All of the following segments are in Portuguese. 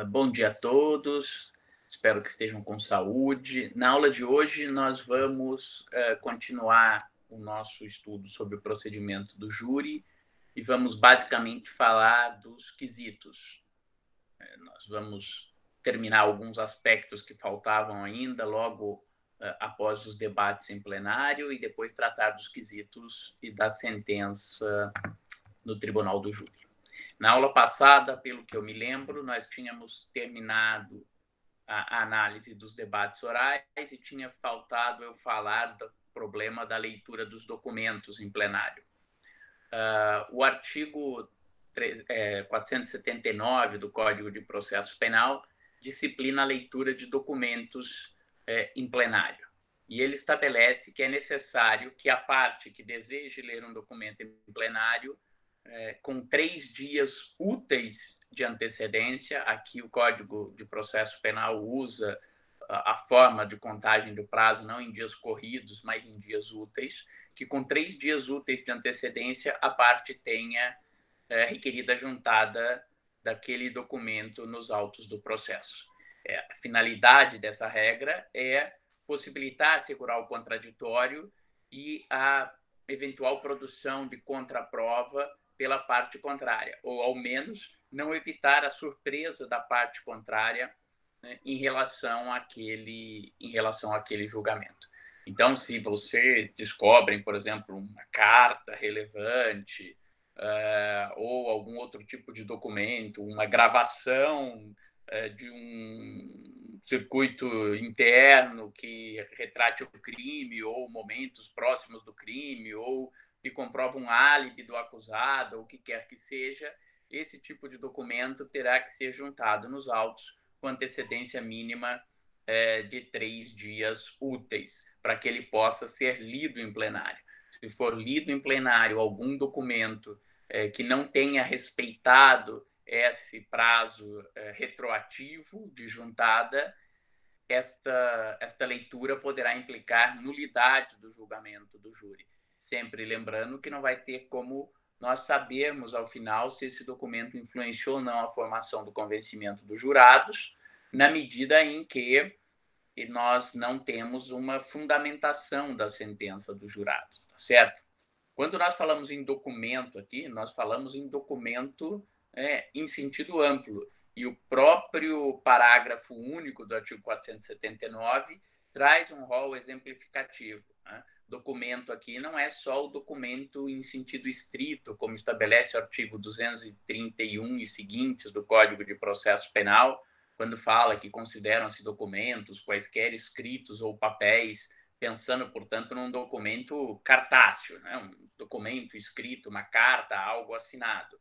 Bom dia a todos, espero que estejam com saúde. Na aula de hoje, nós vamos continuar o nosso estudo sobre o procedimento do júri e vamos basicamente falar dos quesitos. Nós vamos terminar alguns aspectos que faltavam ainda logo após os debates em plenário e depois tratar dos quesitos e da sentença no tribunal do júri. Na aula passada, pelo que eu me lembro, nós tínhamos terminado a análise dos debates orais e tinha faltado eu falar do problema da leitura dos documentos em plenário. O artigo 479 do Código de Processo Penal disciplina a leitura de documentos em plenário. E ele estabelece que é necessário que a parte que deseje ler um documento em plenário com 3 dias úteis de antecedência. Aqui o Código de Processo Penal usa a forma de contagem do prazo, não em dias corridos, mas em dias úteis, que com 3 dias úteis de antecedência a parte tenha requerida a juntada daquele documento nos autos do processo. A finalidade dessa regra é possibilitar assegurar o contraditório e a eventual produção de contraprova pela parte contrária, ou ao menos não evitar a surpresa da parte contrária, né, em relação àquele julgamento. Então, se você descobre, por exemplo, uma carta relevante ou algum outro tipo de documento, uma gravação de um circuito interno que retrate o crime ou momentos próximos do crime ou que comprova um álibi do acusado, ou o que quer que seja, esse tipo de documento terá que ser juntado nos autos com antecedência mínima de 3 dias úteis, para que ele possa ser lido em plenário. Se for lido em plenário algum documento que não tenha respeitado esse prazo retroativo de juntada, esta leitura poderá implicar nulidade do julgamento do júri. Sempre lembrando que não vai ter como nós sabermos, ao final, se esse documento influenciou ou não a formação do convencimento dos jurados, na medida em que nós não temos uma fundamentação da sentença dos jurados, tá certo? Quando nós falamos em documento aqui, nós falamos em documento em sentido amplo. E o próprio parágrafo único do artigo 479 traz um rol exemplificativo. Né? Documento aqui não é só o documento em sentido estrito, como estabelece o artigo 231 e seguintes do Código de Processo Penal, quando fala que consideram-se documentos, quaisquer escritos ou papéis, pensando, portanto, num documento cartáceo, né? Um documento escrito, uma carta, algo assinado.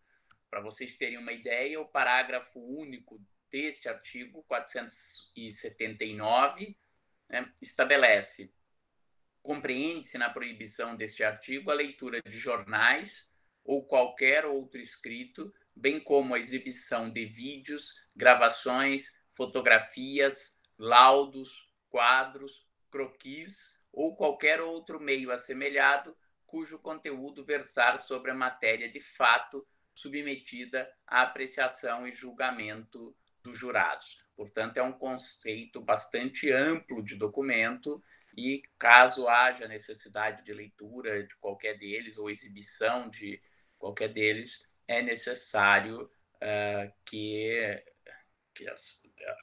Para vocês terem uma ideia, o parágrafo único deste artigo 479 né, estabelece: compreende-se na proibição deste artigo a leitura de jornais ou qualquer outro escrito, bem como a exibição de vídeos, gravações, fotografias, laudos, quadros, croquis ou qualquer outro meio assemelhado cujo conteúdo versar sobre a matéria de fato submetida à apreciação e julgamento dos jurados. Portanto, é um conceito bastante amplo de documento e, caso haja necessidade de leitura de qualquer deles ou exibição de qualquer deles, é necessário que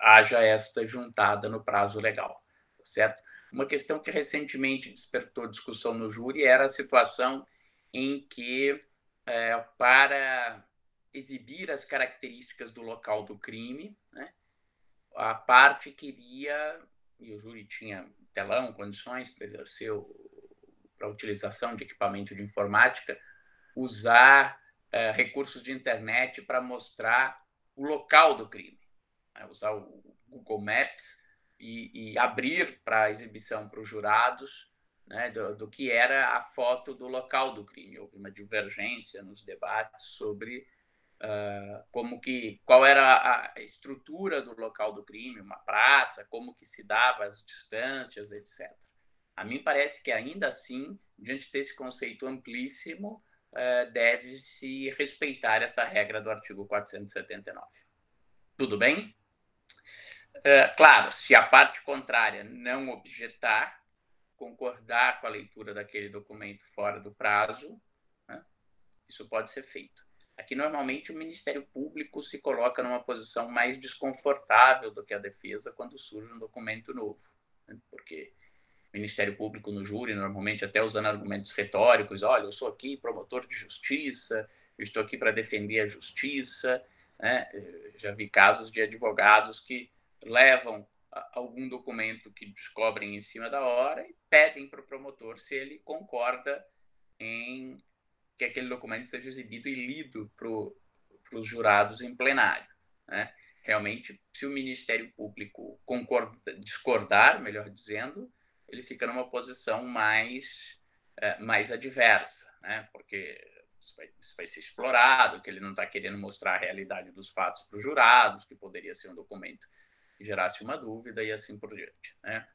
haja esta juntada no prazo legal, certo? Uma questão que recentemente despertou discussão no júri era a situação em que, para exibir as características do local do crime, né, a parte queria, e o júri tinha telão, condições para exercer para a utilização de equipamento de informática, usar recursos de internet para mostrar o local do crime, né, usar o Google Maps e abrir para a exibição para os jurados, né, do que era a foto do local do crime. Houve uma divergência nos debates sobre qual era a estrutura do local do crime, uma praça, como que se dava as distâncias, etc. A mim parece que, ainda assim, diante desse conceito amplíssimo, deve-se respeitar essa regra do artigo 479. Tudo bem? Claro, se a parte contrária não objetar, concordar com a leitura daquele documento fora do prazo, né, isso pode ser feito. Aqui, normalmente, o Ministério Público se coloca numa posição mais desconfortável do que a defesa quando surge um documento novo, né, porque o Ministério Público no júri, normalmente até usando argumentos retóricos, olha, eu sou aqui promotor de justiça, eu estou aqui para defender a justiça, né? Já vi casos de advogados que levam algum documento que descobrem em cima da hora e pedem para o promotor se ele concorda em que aquele documento seja exibido e lido para os jurados em plenário, né? Realmente, se o Ministério Público discordar, melhor dizendo, ele fica numa posição mais adversa, né? Porque isso vai ser explorado, que ele não está querendo mostrar a realidade dos fatos para os jurados, que poderia ser um documento que gerasse uma dúvida e assim por diante, né?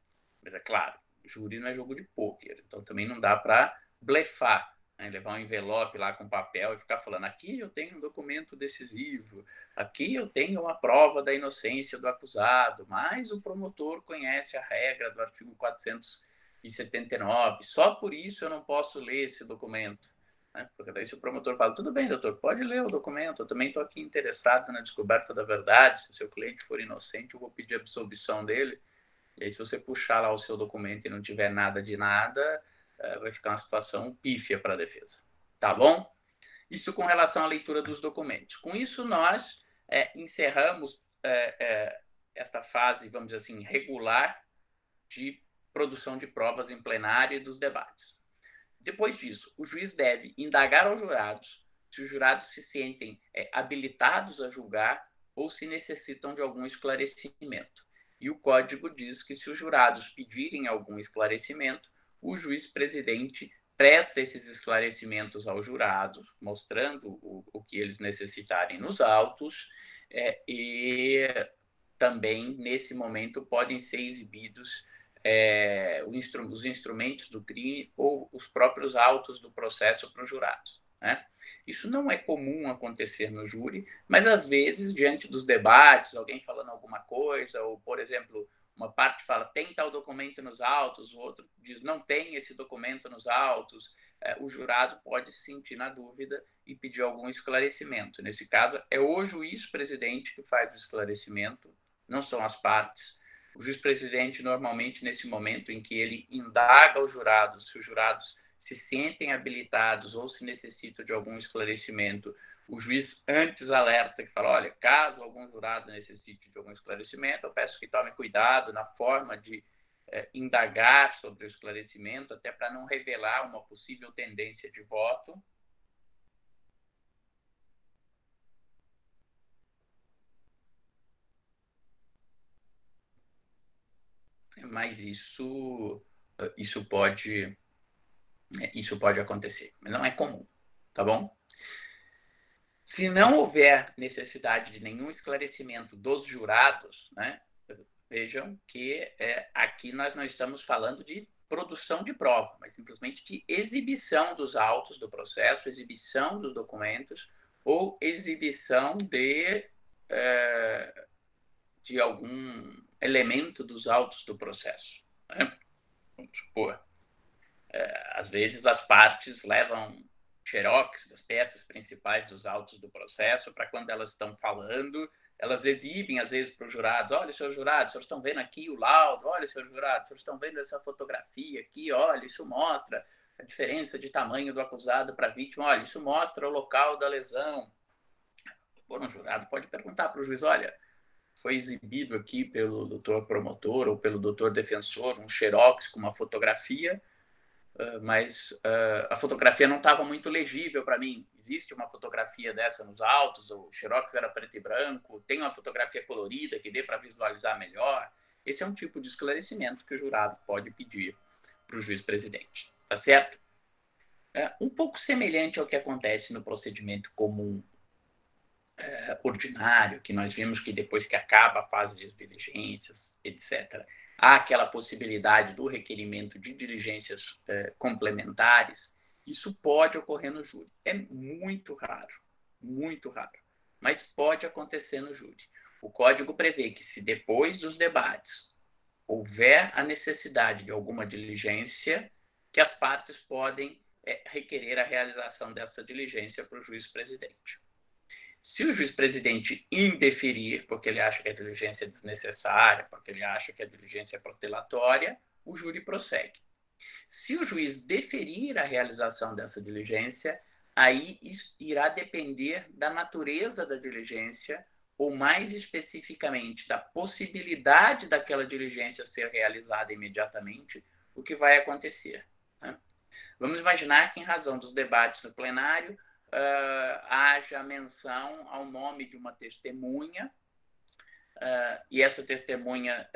Mas é claro, júri não é jogo de pôquer, então também não dá para blefar, né? Levar um envelope lá com papel e ficar falando, aqui eu tenho um documento decisivo, aqui eu tenho uma prova da inocência do acusado, mas o promotor conhece a regra do artigo 479, só por isso eu não posso ler esse documento. Né? Porque daí se o promotor fala, tudo bem, doutor, pode ler o documento, eu também estou aqui interessado na descoberta da verdade, se o seu cliente for inocente, eu vou pedir a absolvição dele. E aí, se você puxar lá o seu documento e não tiver nada de nada, vai ficar uma situação pífia para a defesa. Tá bom? Isso com relação à leitura dos documentos. Com isso, nós encerramos esta fase, vamos dizer assim, regular de produção de provas em plenário e dos debates. Depois disso, o juiz deve indagar aos jurados se os jurados se sentem habilitados a julgar ou se necessitam de algum esclarecimento. E o Código diz que, se os jurados pedirem algum esclarecimento, o juiz-presidente presta esses esclarecimentos aos jurados, mostrando o que eles necessitarem nos autos, e também, nesse momento, podem ser exibidos os instrumentos do crime ou os próprios autos do processo para os jurados. Né? Isso não é comum acontecer no júri, mas às vezes, diante dos debates, alguém falando alguma coisa, ou, por exemplo, uma parte fala, tem tal documento nos autos, o outro diz, não tem esse documento nos autos, o jurado pode se sentir na dúvida e pedir algum esclarecimento. Nesse caso, é o juiz-presidente que faz o esclarecimento, não são as partes. O juiz-presidente, normalmente, nesse momento em que ele indaga os jurados, se os jurados se sentem habilitados ou se necessitam de algum esclarecimento, o juiz antes alerta, que fala, olha, caso algum jurado necessite de algum esclarecimento, eu peço que tome cuidado na forma de indagar sobre o esclarecimento, até para não revelar uma possível tendência de voto. Mas isso pode acontecer, mas não é comum, tá bom? Se não houver necessidade de nenhum esclarecimento dos jurados, né, vejam que aqui nós não estamos falando de produção de prova, mas simplesmente de exibição dos autos do processo, exibição dos documentos ou exibição de algum elemento dos autos do processo. Né? Vamos supor, às vezes as partes levam xerox das peças principais dos autos do processo para, quando elas estão falando, elas exibem às vezes para os jurados, olha, senhores jurados, vocês estão vendo aqui o laudo, olha, senhores jurados, vocês estão vendo essa fotografia aqui, olha, isso mostra a diferença de tamanho do acusado para a vítima, olha, isso mostra o local da lesão. Por um jurado pode perguntar para o juiz, olha, foi exibido aqui pelo doutor promotor ou pelo doutor defensor um xerox com uma fotografia, mas a fotografia não estava muito legível para mim. Existe uma fotografia dessa nos autos, o xerox era preto e branco, tem uma fotografia colorida que dê para visualizar melhor. Esse é um tipo de esclarecimento que o jurado pode pedir para o juiz-presidente, tá certo? Um pouco semelhante ao que acontece no procedimento comum ordinário, que nós vimos que depois que acaba a fase de diligências, etc., há aquela possibilidade do requerimento de diligências complementares. Isso pode ocorrer no júri. É muito raro, mas pode acontecer no júri. O Código prevê que, se depois dos debates houver a necessidade de alguma diligência, que as partes podem requerer a realização dessa diligência para o juiz-presidente. Se o juiz-presidente indeferir, porque ele acha que a diligência é desnecessária, porque ele acha que a diligência é protelatória, o júri prossegue. Se o juiz deferir a realização dessa diligência, aí irá depender da natureza da diligência, ou mais especificamente da possibilidade daquela diligência ser realizada imediatamente, o que vai acontecer. Né? Vamos imaginar que, em razão dos debates no plenário, haja menção ao nome de uma testemunha, e essa testemunha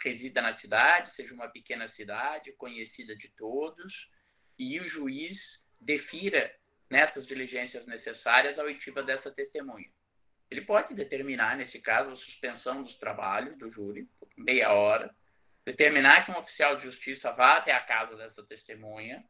resida na cidade, seja uma pequena cidade, conhecida de todos, e o juiz defira nessas diligências necessárias a oitiva dessa testemunha. Ele pode determinar, nesse caso, a suspensão dos trabalhos do júri, por meia hora, determinar que um oficial de justiça vá até a casa dessa testemunha,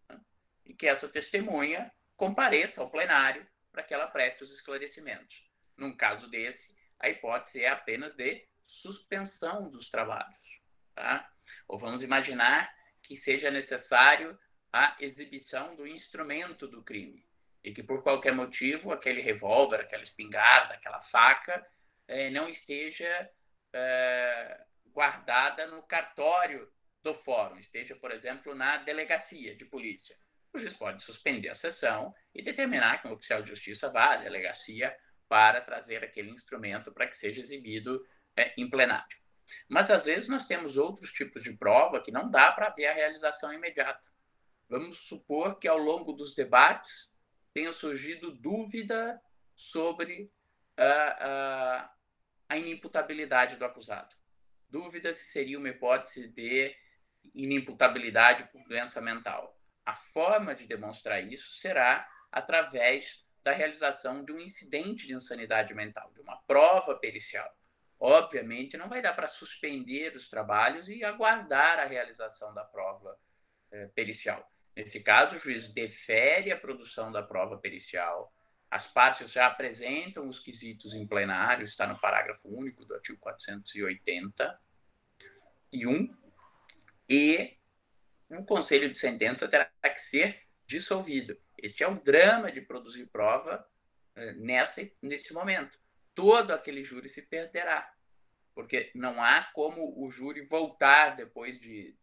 né, e que essa testemunha compareça ao plenário para que ela preste os esclarecimentos. Num caso desse, a hipótese é apenas de suspensão dos trabalhos. Tá? Ou vamos imaginar que seja necessário a exibição do instrumento do crime e que, por qualquer motivo, aquele revólver, aquela espingarda, aquela faca não esteja guardada no cartório do fórum, esteja, por exemplo, na delegacia de polícia. O juiz pode suspender a sessão e determinar que um oficial de justiça vá à delegacia para trazer aquele instrumento para que seja exibido em plenário. Mas, às vezes, nós temos outros tipos de prova que não dá para ver a realização imediata. Vamos supor que, ao longo dos debates, tenha surgido dúvida sobre a inimputabilidade do acusado. Dúvida se seria uma hipótese de inimputabilidade por doença mental. A forma de demonstrar isso será através da realização de um incidente de insanidade mental, de uma prova pericial. Obviamente, não vai dar para suspender os trabalhos e aguardar a realização da prova pericial. Nesse caso, o juiz defere a produção da prova pericial, as partes já apresentam os quesitos em plenário, está no parágrafo único do artigo 481, e o conselho de sentença terá que ser dissolvido. Este é o drama de produzir prova nesse momento. Todo aquele júri se perderá, porque não há como o júri voltar depois de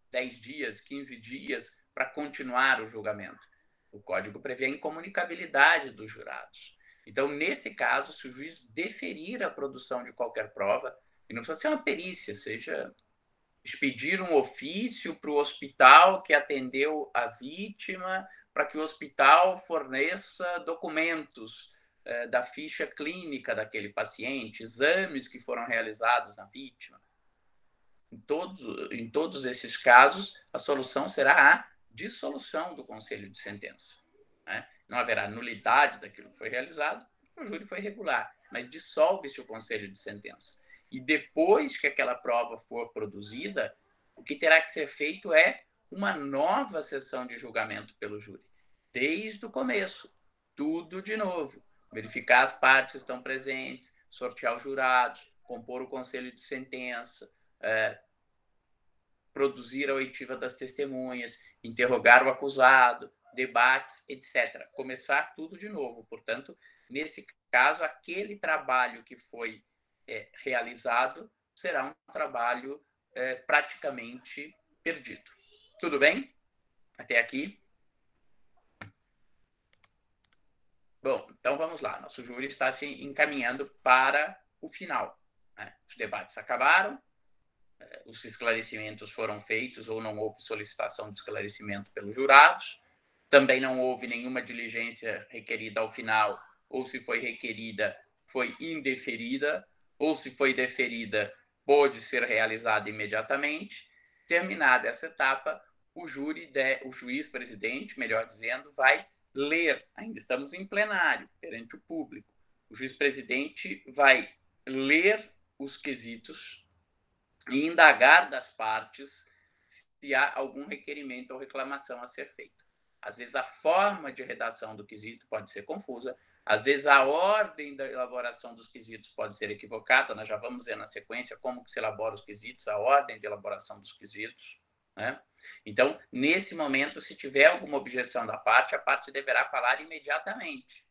10 dias, 15 dias, para continuar o julgamento. O Código prevê a incomunicabilidade dos jurados. Então, nesse caso, se o juiz deferir a produção de qualquer prova, e não precisa ser uma perícia, seja expedir um ofício para o hospital que atendeu a vítima, para que o hospital forneça documentos da ficha clínica daquele paciente, exames que foram realizados na vítima. Em todos esses casos, a solução será a dissolução do conselho de sentença. Né? Não haverá nulidade daquilo que foi realizado, o júri foi regular, mas dissolve-se o conselho de sentença. E depois que aquela prova for produzida, o que terá que ser feito é uma nova sessão de julgamento pelo júri, desde o começo, tudo de novo. Verificar as partes que estão presentes, sortear os jurados, compor o conselho de sentença, produzir a oitiva das testemunhas, interrogar o acusado, debates, etc. Começar tudo de novo. Portanto, nesse caso, aquele trabalho que foi realizado será um trabalho praticamente perdido. Tudo bem? Até aqui? Bom, então vamos lá. Nosso júri está se encaminhando para o final. Né? Os debates acabaram, os esclarecimentos foram feitos ou não houve solicitação de esclarecimento pelos jurados, também não houve nenhuma diligência requerida ao final, ou se foi requerida, foi indeferida, ou se foi deferida, pôde ser realizada imediatamente. Terminada essa etapa, o juiz-presidente, melhor dizendo, vai ler, ainda estamos em plenário, perante o público, o juiz-presidente vai ler os quesitos e indagar das partes se há algum requerimento ou reclamação a ser feito. Às vezes, a forma de redação do quesito pode ser confusa, Às vezes, a ordem da elaboração dos quesitos pode ser equivocada, nós já vamos ver na sequência como que se elabora os quesitos, a ordem de elaboração dos quesitos, né? Então, nesse momento, se tiver alguma objeção da parte, a parte deverá falar imediatamente.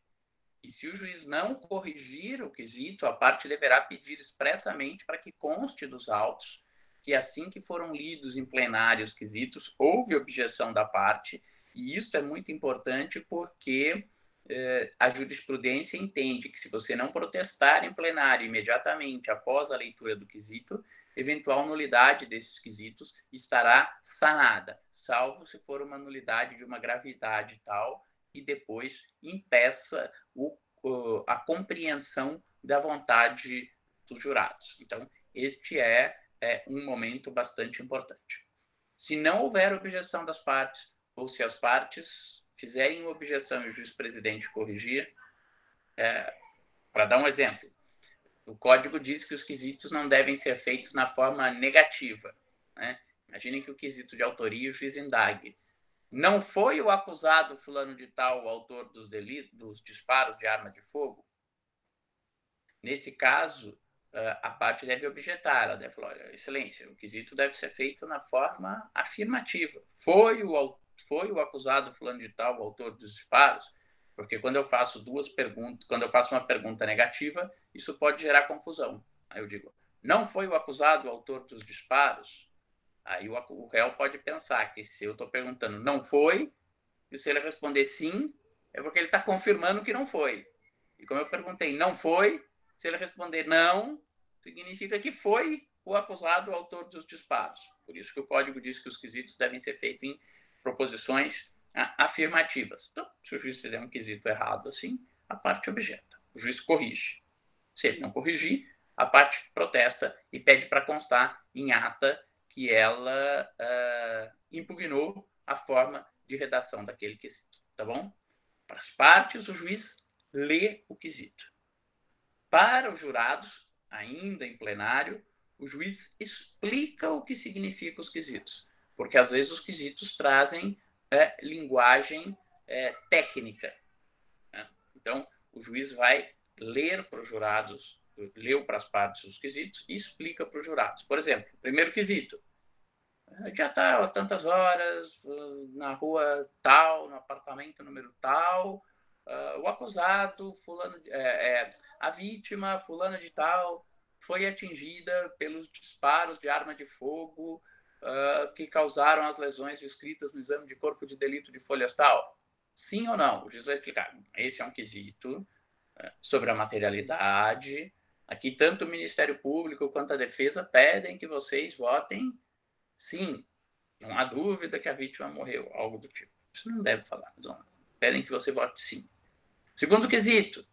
E se o juiz não corrigir o quesito, a parte deverá pedir expressamente para que conste dos autos que assim que foram lidos em plenário os quesitos, houve objeção da parte, e isso é muito importante porque a jurisprudência entende que se você não protestar em plenário imediatamente após a leitura do quesito, eventual nulidade desses quesitos estará sanada, salvo se for uma nulidade de uma gravidade tal e depois impeça a compreensão da vontade dos jurados. Então, este é um momento bastante importante. Se não houver objeção das partes, ou se as partes fizerem objeção e o juiz-presidente corrigir, para dar um exemplo, o Código diz que os quesitos não devem ser feitos na forma negativa, né? Imaginem que o quesito de autoria o juiz indague. Não foi o acusado fulano de tal o autor dos delitos, dos disparos de arma de fogo? Nesse caso, a parte deve objetar, ela deve falar, olha, excelência, o quesito deve ser feito na forma afirmativa. Foi o acusado fulano de tal o autor dos disparos? Porque quando eu faço duas perguntas, quando eu faço uma pergunta negativa, isso pode gerar confusão. Aí eu digo, não foi o acusado o autor dos disparos? Aí o réu pode pensar que se eu estou perguntando não foi, e se ele responder sim, é porque ele está confirmando que não foi. E como eu perguntei não foi, se ele responder não, significa que foi o acusado o autor dos disparos. Por isso que o Código diz que os quesitos devem ser feitos em proposições afirmativas. Então, se o juiz fizer um quesito errado assim, a parte objeta. O juiz corrige. Se ele não corrigir, a parte protesta e pede para constar em ata que ela impugnou a forma de redação daquele quesito, tá bom? Para as partes, o juiz lê o quesito. Para os jurados, ainda em plenário, o juiz explica o que significa os quesitos, porque às vezes os quesitos trazem linguagem técnica, né? Então, o juiz vai ler para os jurados, leu para as partes os quesitos e explica para os jurados. Por exemplo, primeiro quesito, dia tal, às tantas horas, na rua tal, no apartamento número tal, o acusado, a vítima, fulana de tal, foi atingida pelos disparos de arma de fogo que causaram as lesões descritas no exame de corpo de delito de folhas tal. Sim ou não? O juiz vai explicar. Esse é um quesito sobre a materialidade. Aqui, tanto o Ministério Público quanto a defesa pedem que vocês votem sim. Não há dúvida que a vítima morreu, algo do tipo. Isso não deve falar, mas pedem que você vote sim. Segundo quesito,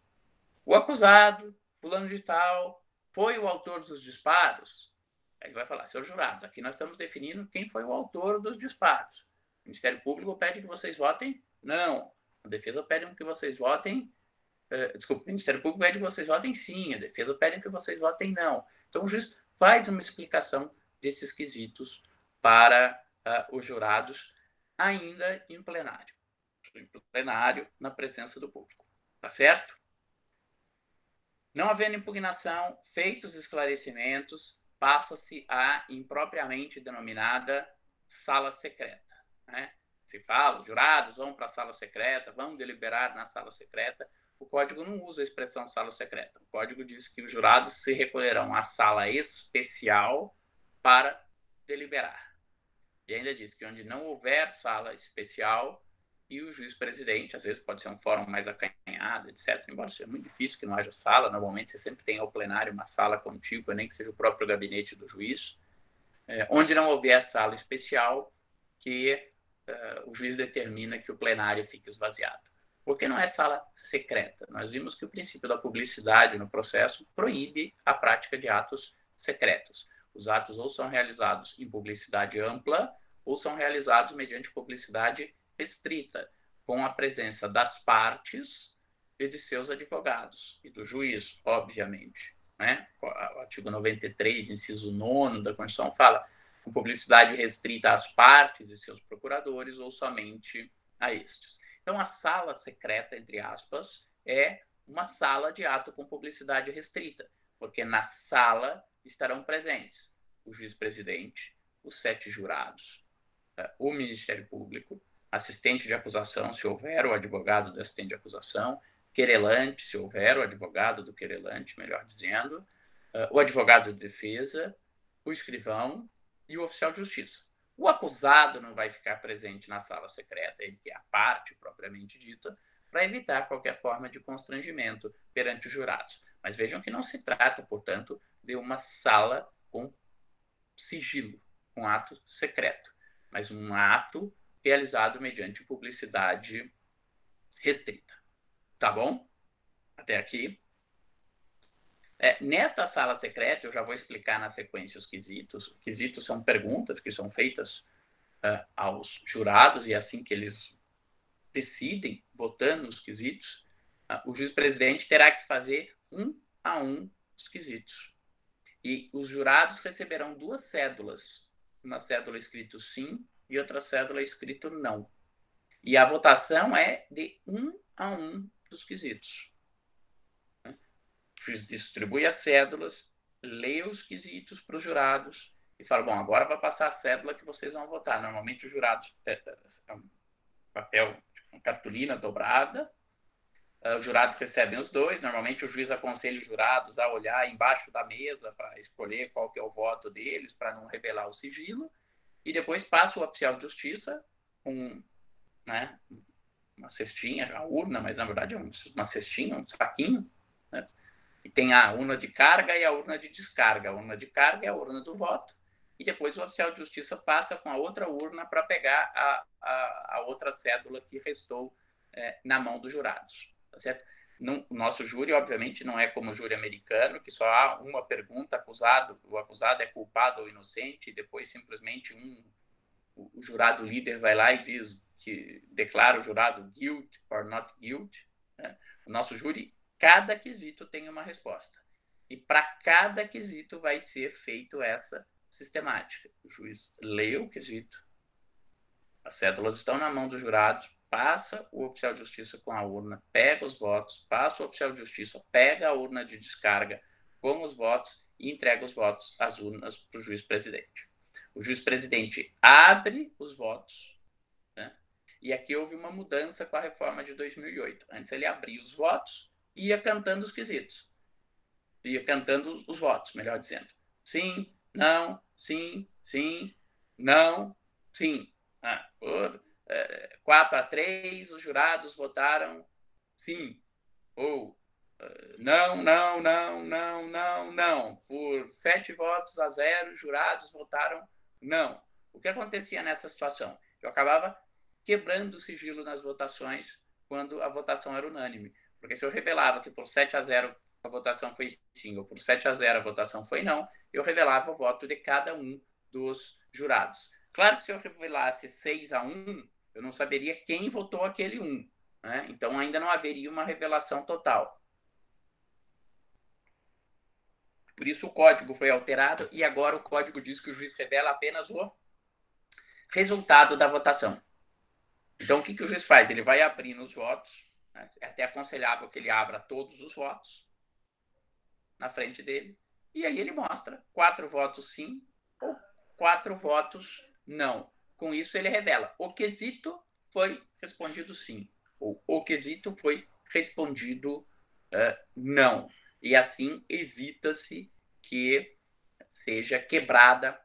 o acusado, fulano de tal, foi o autor dos disparos? Aí ele vai falar, senhores jurados, aqui nós estamos definindo quem foi o autor dos disparos. O Ministério Público pede que vocês votem não. A defesa pede que vocês votem desculpa, o Ministério Público pede que vocês votem sim, a defesa pede que vocês votem não. Então, o juiz faz uma explicação desses quesitos para os jurados, ainda em plenário. Em plenário, na presença do público. Tá certo? Não havendo impugnação, feitos esclarecimentos, passa-se à impropriamente denominada sala secreta, né? Se fala, os jurados vão para a sala secreta, vão deliberar na sala secreta. O Código não usa a expressão sala secreta. O Código diz que os jurados se recolherão à sala especial para deliberar. E ainda diz que onde não houver sala especial e o juiz-presidente, às vezes pode ser um fórum mais acanhado, etc., embora seja muito difícil que não haja sala, normalmente você sempre tem ao plenário uma sala contígua, nem que seja o próprio gabinete do juiz, onde não houver sala especial, que o juiz determina que o plenário fique esvaziado. Porque não é sala secreta. Nós vimos que o princípio da publicidade no processo proíbe a prática de atos secretos. Os atos ou são realizados em publicidade ampla ou são realizados mediante publicidade restrita, com a presença das partes e de seus advogados e do juiz, obviamente, né? O artigo 93, inciso 9 da Constituição fala com publicidade restrita às partes e seus procuradores ou somente a estes. Então, a sala secreta, entre aspas, é uma sala de ato com publicidade restrita, porque na sala estarão presentes o juiz-presidente, os 7 jurados, o Ministério Público, assistente de acusação, se houver o advogado do assistente de acusação, querelante, se houver o advogado do querelante, melhor dizendo, o advogado de defesa, o escrivão e o oficial de justiça. O acusado não vai ficar presente na sala secreta, ele que é a parte propriamente dita, para evitar qualquer forma de constrangimento perante os jurados. Mas vejam que não se trata, portanto, de uma sala com sigilo, um ato secreto, mas um ato realizado mediante publicidade restrita. Tá bom? Até aqui. Nesta sala secreta, eu já vou explicar na sequência os quesitos. Os quesitos são perguntas que são feitas aos jurados, e assim que eles decidem, votando nos quesitos, o juiz-presidente terá que fazer um a um os quesitos. E os jurados receberão 2 cédulas, uma cédula escrito sim e outra cédula escrito não. E a votação é de 1 a 1 dos quesitos. O juiz distribui as cédulas, lê os quesitos para os jurados e fala, bom, agora vai passar a cédula que vocês vão votar. Normalmente os jurados papel, uma cartolina dobrada, os jurados recebem os 2, normalmente o juiz aconselha os jurados a olhar embaixo da mesa para escolher qual que é o voto deles, para não revelar o sigilo, e depois passa o oficial de justiça com uma cestinha, a urna, mas na verdade é uma cestinha, um saquinho, né? E tem a urna de carga e a urna de descarga. A urna de carga é a urna do voto, e depois o oficial de justiça passa com a outra urna para pegar a outra cédula que restou na mão dos jurados. Tá certo? O nosso júri, obviamente, não é como o júri americano, que só há uma pergunta, o acusado é culpado ou inocente, e depois simplesmente o jurado líder vai lá e diz que declara o jurado guilty or not guilty. Né? O nosso júri, cada quesito tem uma resposta. E para cada quesito vai ser feito essa sistemática. O juiz lê o quesito, as cédulas estão na mão dos jurados, passa o oficial de justiça com a urna, pega os votos, passa o oficial de justiça, pega a urna de descarga com os votos e entrega os votos, as urnas, para o juiz-presidente. O juiz-presidente abre os votos, né? E aqui houve uma mudança com a reforma de 2008. Antes ele abria os votos e ia cantando os quesitos. Ia cantando os votos, melhor dizendo. Sim, não, sim, sim, não, sim. Por 4-3, os jurados votaram sim. Ou não, não, não, não, não, não. Por 7-0, os jurados votaram não. O que acontecia nessa situação? Eu acabava quebrando o sigilo nas votações quando a votação era unânime. Porque se eu revelava que por 7-0 a votação foi sim, ou por 7-0 a votação foi não, eu revelava o voto de cada um dos jurados. Claro que se eu revelasse 6-1, eu não saberia quem votou aquele 1. Né? Então ainda não haveria uma revelação total. Por isso o código foi alterado e agora o código diz que o juiz revela apenas o resultado da votação. Então o que o juiz faz? Ele vai abrindo os votos, né? É até aconselhável que ele abra todos os votos na frente dele, e aí ele mostra 4 votos sim ou 4 votos não. Com isso ele revela: o quesito foi respondido sim, ou o quesito foi respondido não. E assim evita-se que seja quebrada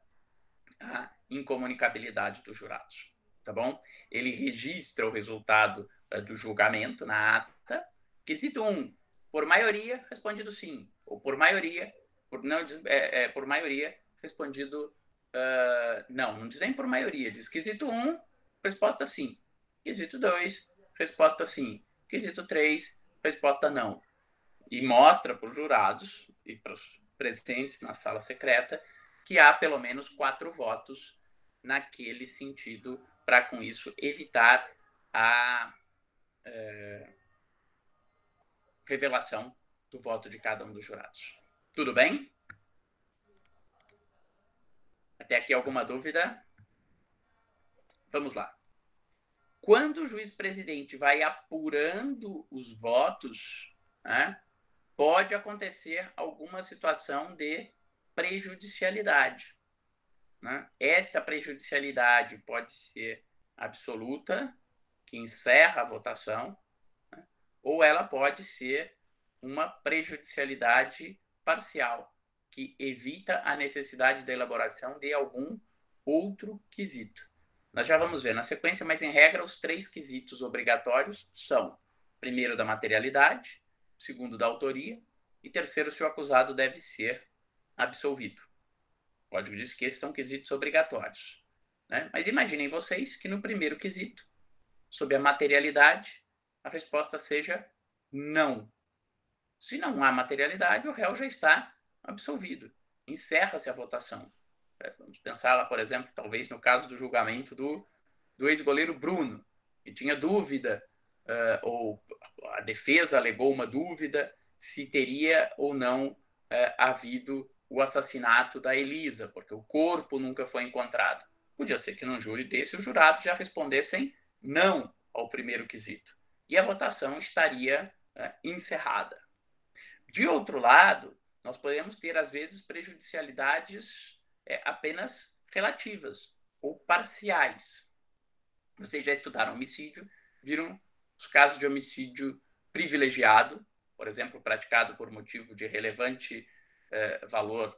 a incomunicabilidade dos jurados. Tá bom? Ele registra o resultado do julgamento na ata. Quesito 1, por maioria, respondido sim. Ou por maioria, por maioria, respondido não diz nem por maioria, diz quesito 1, resposta sim. Quesito 2, resposta sim. Quesito 3, resposta não. E mostra para os jurados e para os presentes na sala secreta que há pelo menos 4 votos naquele sentido, para com isso evitar a revelação do voto de cada um dos jurados. Tudo bem? Até aqui alguma dúvida? Vamos lá. Quando o juiz-presidente vai apurando os votos, né, pode acontecer alguma situação de prejudicialidade, né? Esta prejudicialidade pode ser absoluta, que encerra a votação, né, ou ela pode ser uma prejudicialidade parcial, que evita a necessidade da elaboração de algum outro quesito. Nós já vamos ver na sequência, mas em regra os 3 quesitos obrigatórios são: primeiro, da materialidade, segundo, da autoria, e terceiro, se o acusado deve ser absolvido. O código diz que esses são quesitos obrigatórios, né? Mas imaginem vocês que no primeiro quesito, sobre a materialidade, a resposta seja não. Se não há materialidade, o réu já está absolvido. Encerra-se a votação. Vamos pensar lá, por exemplo, talvez no caso do julgamento do ex-goleiro Bruno, que tinha dúvida, ou a defesa alegou uma dúvida se teria ou não havido o assassinato da Elisa, porque o corpo nunca foi encontrado. Podia ser que num júri desse os jurados já respondessem não ao primeiro quesito. E a votação estaria encerrada. De outro lado, nós podemos ter, às vezes, prejudicialidades apenas relativas ou parciais. Vocês já estudaram homicídio, viram os casos de homicídio privilegiado, por exemplo, praticado por motivo de relevante valor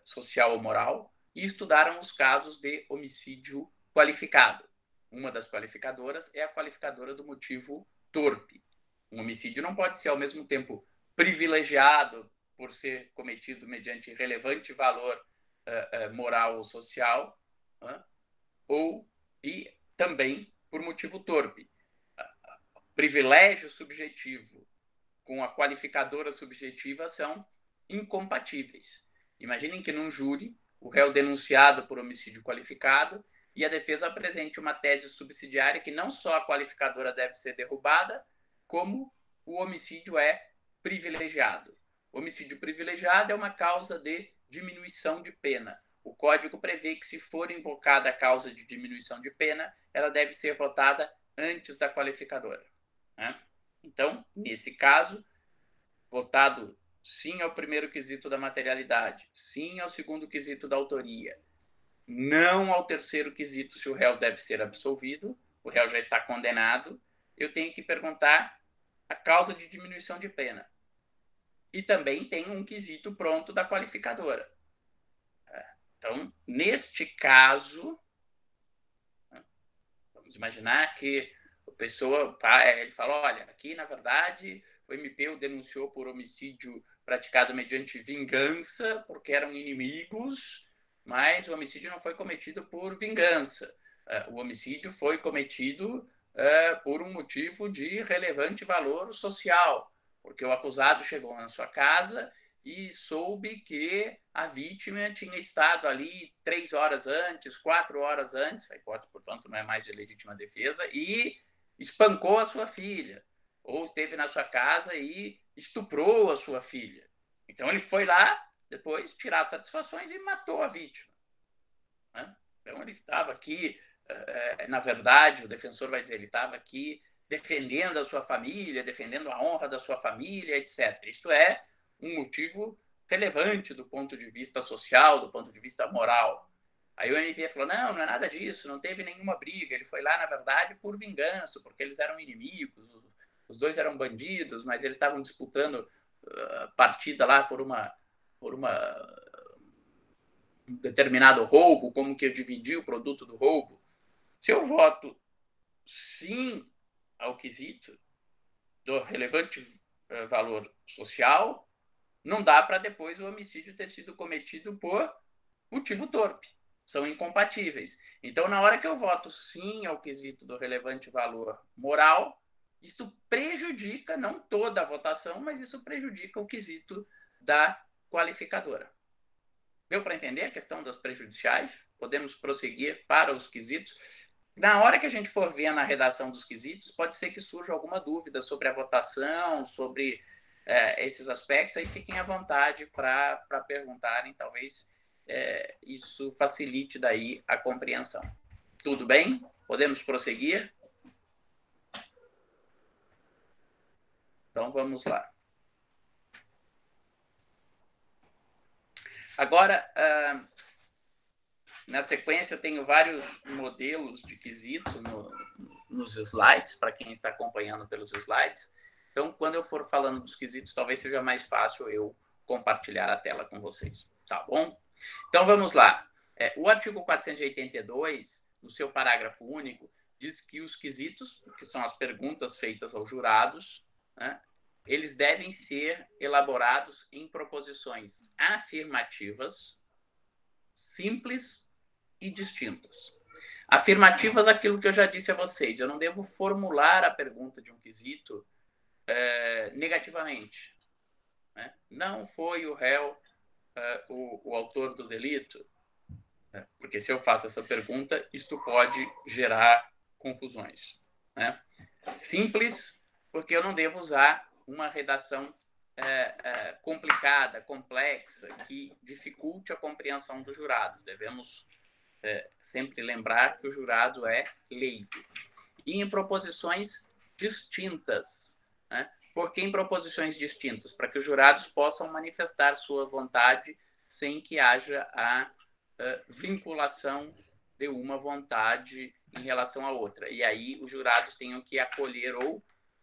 social ou moral, e estudaram os casos de homicídio qualificado. Uma das qualificadoras é a qualificadora do motivo torpe. Um homicídio não pode ser, ao mesmo tempo, privilegiado por ser cometido mediante relevante valor moral ou social, e também por motivo torpe. Privilégio subjetivo com a qualificadora subjetiva são incompatíveis. Imaginem que num júri, o réu denunciado por homicídio qualificado e a defesa apresente uma tese subsidiária que não só a qualificadora deve ser derrubada, como o homicídio é privilegiado. O homicídio privilegiado é uma causa de diminuição de pena. O Código prevê que, se for invocada a causa de diminuição de pena, ela deve ser votada antes da qualificadora, né? Então, nesse caso, votado sim ao primeiro quesito da materialidade, sim ao segundo quesito da autoria, não ao terceiro quesito se o réu deve ser absolvido, o réu já está condenado, eu tenho que perguntar a causa de diminuição de pena. E também tem um quesito pronto da qualificadora. Então, neste caso, vamos imaginar que a pessoa, ele fala, olha, aqui, na verdade, o MP o denunciou por homicídio praticado mediante vingança, porque eram inimigos, mas o homicídio não foi cometido por vingança. O homicídio foi cometido por um motivo de relevante valor social, porque o acusado chegou na sua casa e soube que a vítima tinha estado ali 3 horas antes, 4 horas antes, a hipótese, portanto, não é mais de legítima defesa, e espancou a sua filha, ou esteve na sua casa e estuprou a sua filha. Então ele foi lá, depois, tirar satisfações e matou a vítima, né? Então ele estava aqui, na verdade, o defensor vai dizer, ele estava aqui defendendo a sua família, defendendo a honra da sua família, etc. Isto é um motivo relevante do ponto de vista social, do ponto de vista moral. Aí o MP falou, não, não é nada disso, não teve nenhuma briga, ele foi lá, na verdade, por vingança, porque eles eram inimigos, os dois eram bandidos, mas eles estavam disputando partida lá por um determinado roubo, como que eu dividi o produto do roubo. Se eu voto sim ao quesito do relevante valor social, não dá para depois o homicídio ter sido cometido por motivo torpe. São incompatíveis. Então, na hora que eu voto sim ao quesito do relevante valor moral, isso prejudica, não toda a votação, mas isso prejudica o quesito da qualificadora. Deu para entender a questão das prejudiciais? Podemos prosseguir para os quesitos. Na hora que a gente for ver na redação dos quesitos, pode ser que surja alguma dúvida sobre a votação, sobre esses aspectos, aí fiquem à vontade para perguntarem, talvez isso facilite daí a compreensão. Tudo bem? Podemos prosseguir? Então, vamos lá. Agora, na sequência, eu tenho vários modelos de quesito nos slides, para quem está acompanhando pelos slides. Então, quando eu for falando dos quesitos, talvez seja mais fácil eu compartilhar a tela com vocês. Tá bom? Então, vamos lá. O artigo 482, no seu parágrafo único, diz que os quesitos, que são as perguntas feitas aos jurados, né, eles devem ser elaborados em proposições afirmativas, simples e distintas. Afirmativas, aquilo que eu já disse a vocês. Eu não devo formular a pergunta de um quesito negativamente. Né? Não foi o réu o autor do delito? Porque se eu faço essa pergunta, isto pode gerar confusões. Né? Simples, porque eu não devo usar uma redação complicada, complexa, que dificulte a compreensão dos jurados. Devemos sempre lembrar que o jurado é leigo. E em proposições distintas. Né? Por que em proposições distintas? Para que os jurados possam manifestar sua vontade sem que haja a vinculação de uma vontade em relação à outra. E aí os jurados tenham que acolher ou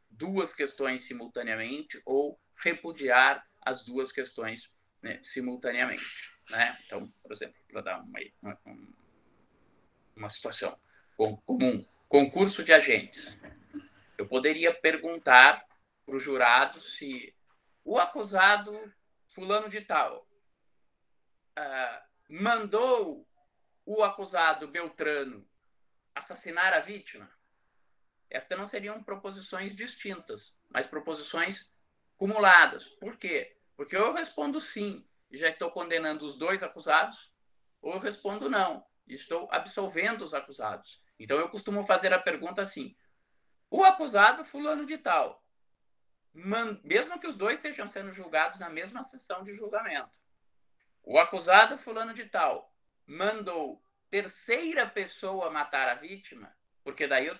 duas questões simultaneamente ou repudiar as duas questões, né, simultaneamente. Né? Então, por exemplo, para dar uma situação comum, concurso de agentes. Eu poderia perguntar para o jurado se o acusado fulano de tal mandou o acusado Beltrano assassinar a vítima. Estas não seriam proposições distintas, mas proposições cumuladas. Por quê? Porque ou eu respondo sim e já estou condenando os dois acusados, ou eu respondo não e estou absolvendo os acusados. Então eu costumo fazer a pergunta assim: o acusado fulano de tal, mesmo que os dois estejam sendo julgados na mesma sessão de julgamento, o acusado fulano de tal mandou terceira pessoa matar a vítima, porque daí eu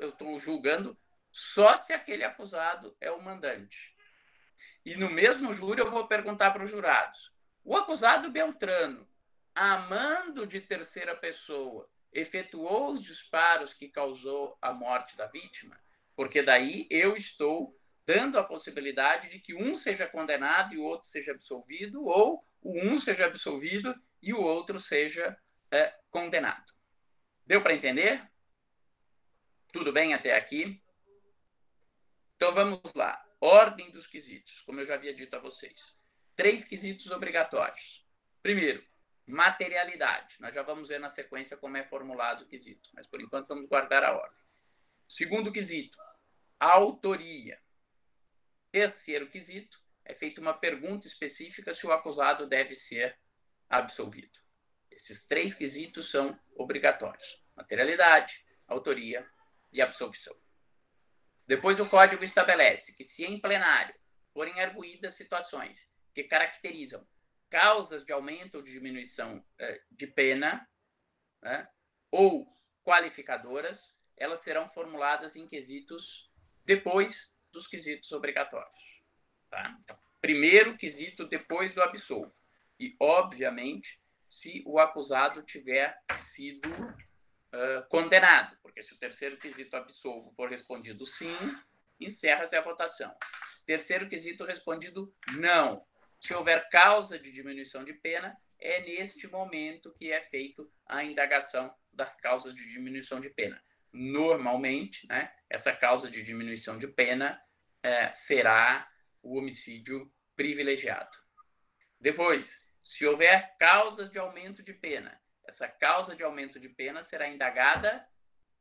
estou julgando só se aquele acusado é o mandante. E no mesmo júri eu vou perguntar para os jurados: o acusado Beltrano, a mando de terceira pessoa, efetuou os disparos que causou a morte da vítima? Porque daí eu estou dando a possibilidade de que um seja condenado e o outro seja absolvido, ou o um seja absolvido e o outro seja condenado. Deu para entender? Tudo bem até aqui? Então vamos lá. Ordem dos quesitos, como eu já havia dito a vocês. 3 quesitos obrigatórios. Primeiro, materialidade. Nós já vamos ver na sequência como é formulado o quesito, mas por enquanto vamos guardar a ordem. Segundo quesito, autoria. Terceiro quesito, é feita uma pergunta específica se o acusado deve ser absolvido. Esses 3 quesitos são obrigatórios: materialidade, autoria e absolvição. Depois, o Código estabelece que, se em plenário forem arguídas situações que caracterizam causas de aumento ou de diminuição de pena, né, ou qualificadoras, elas serão formuladas em quesitos depois dos quesitos obrigatórios. Tá? Então, primeiro quesito depois do absolvo. E, obviamente, se o acusado tiver sido condenado, porque se o terceiro quesito absolvo for respondido sim, encerra-se a votação. Terceiro quesito respondido não. Se houver causa de diminuição de pena, é neste momento que é feita a indagação das causas de diminuição de pena. Normalmente, né, essa causa de diminuição de pena será o homicídio privilegiado. Depois, se houver causas de aumento de pena, essa causa de aumento de pena será indagada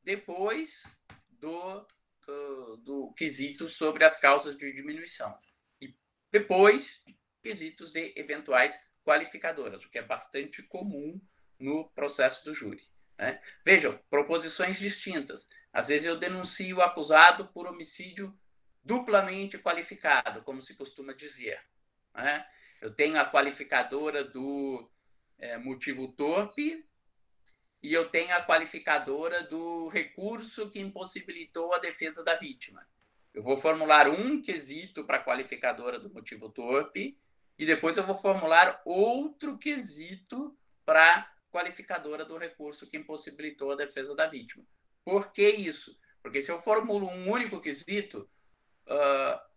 depois do quesito sobre as causas de diminuição. E depois, quesitos de eventuais qualificadoras, o que é bastante comum no processo do júri. Né? Vejam, proposições distintas. Às vezes eu denuncio o acusado por homicídio duplamente qualificado, como se costuma dizer. Né? Eu tenho a qualificadora do motivo torpe e eu tenho a qualificadora do recurso que impossibilitou a defesa da vítima. Eu vou formular um quesito para a qualificadora do motivo torpe e depois eu vou formular outro quesito para a qualificadora do recurso que impossibilitou a defesa da vítima. Por que isso? Porque se eu formulo um único quesito,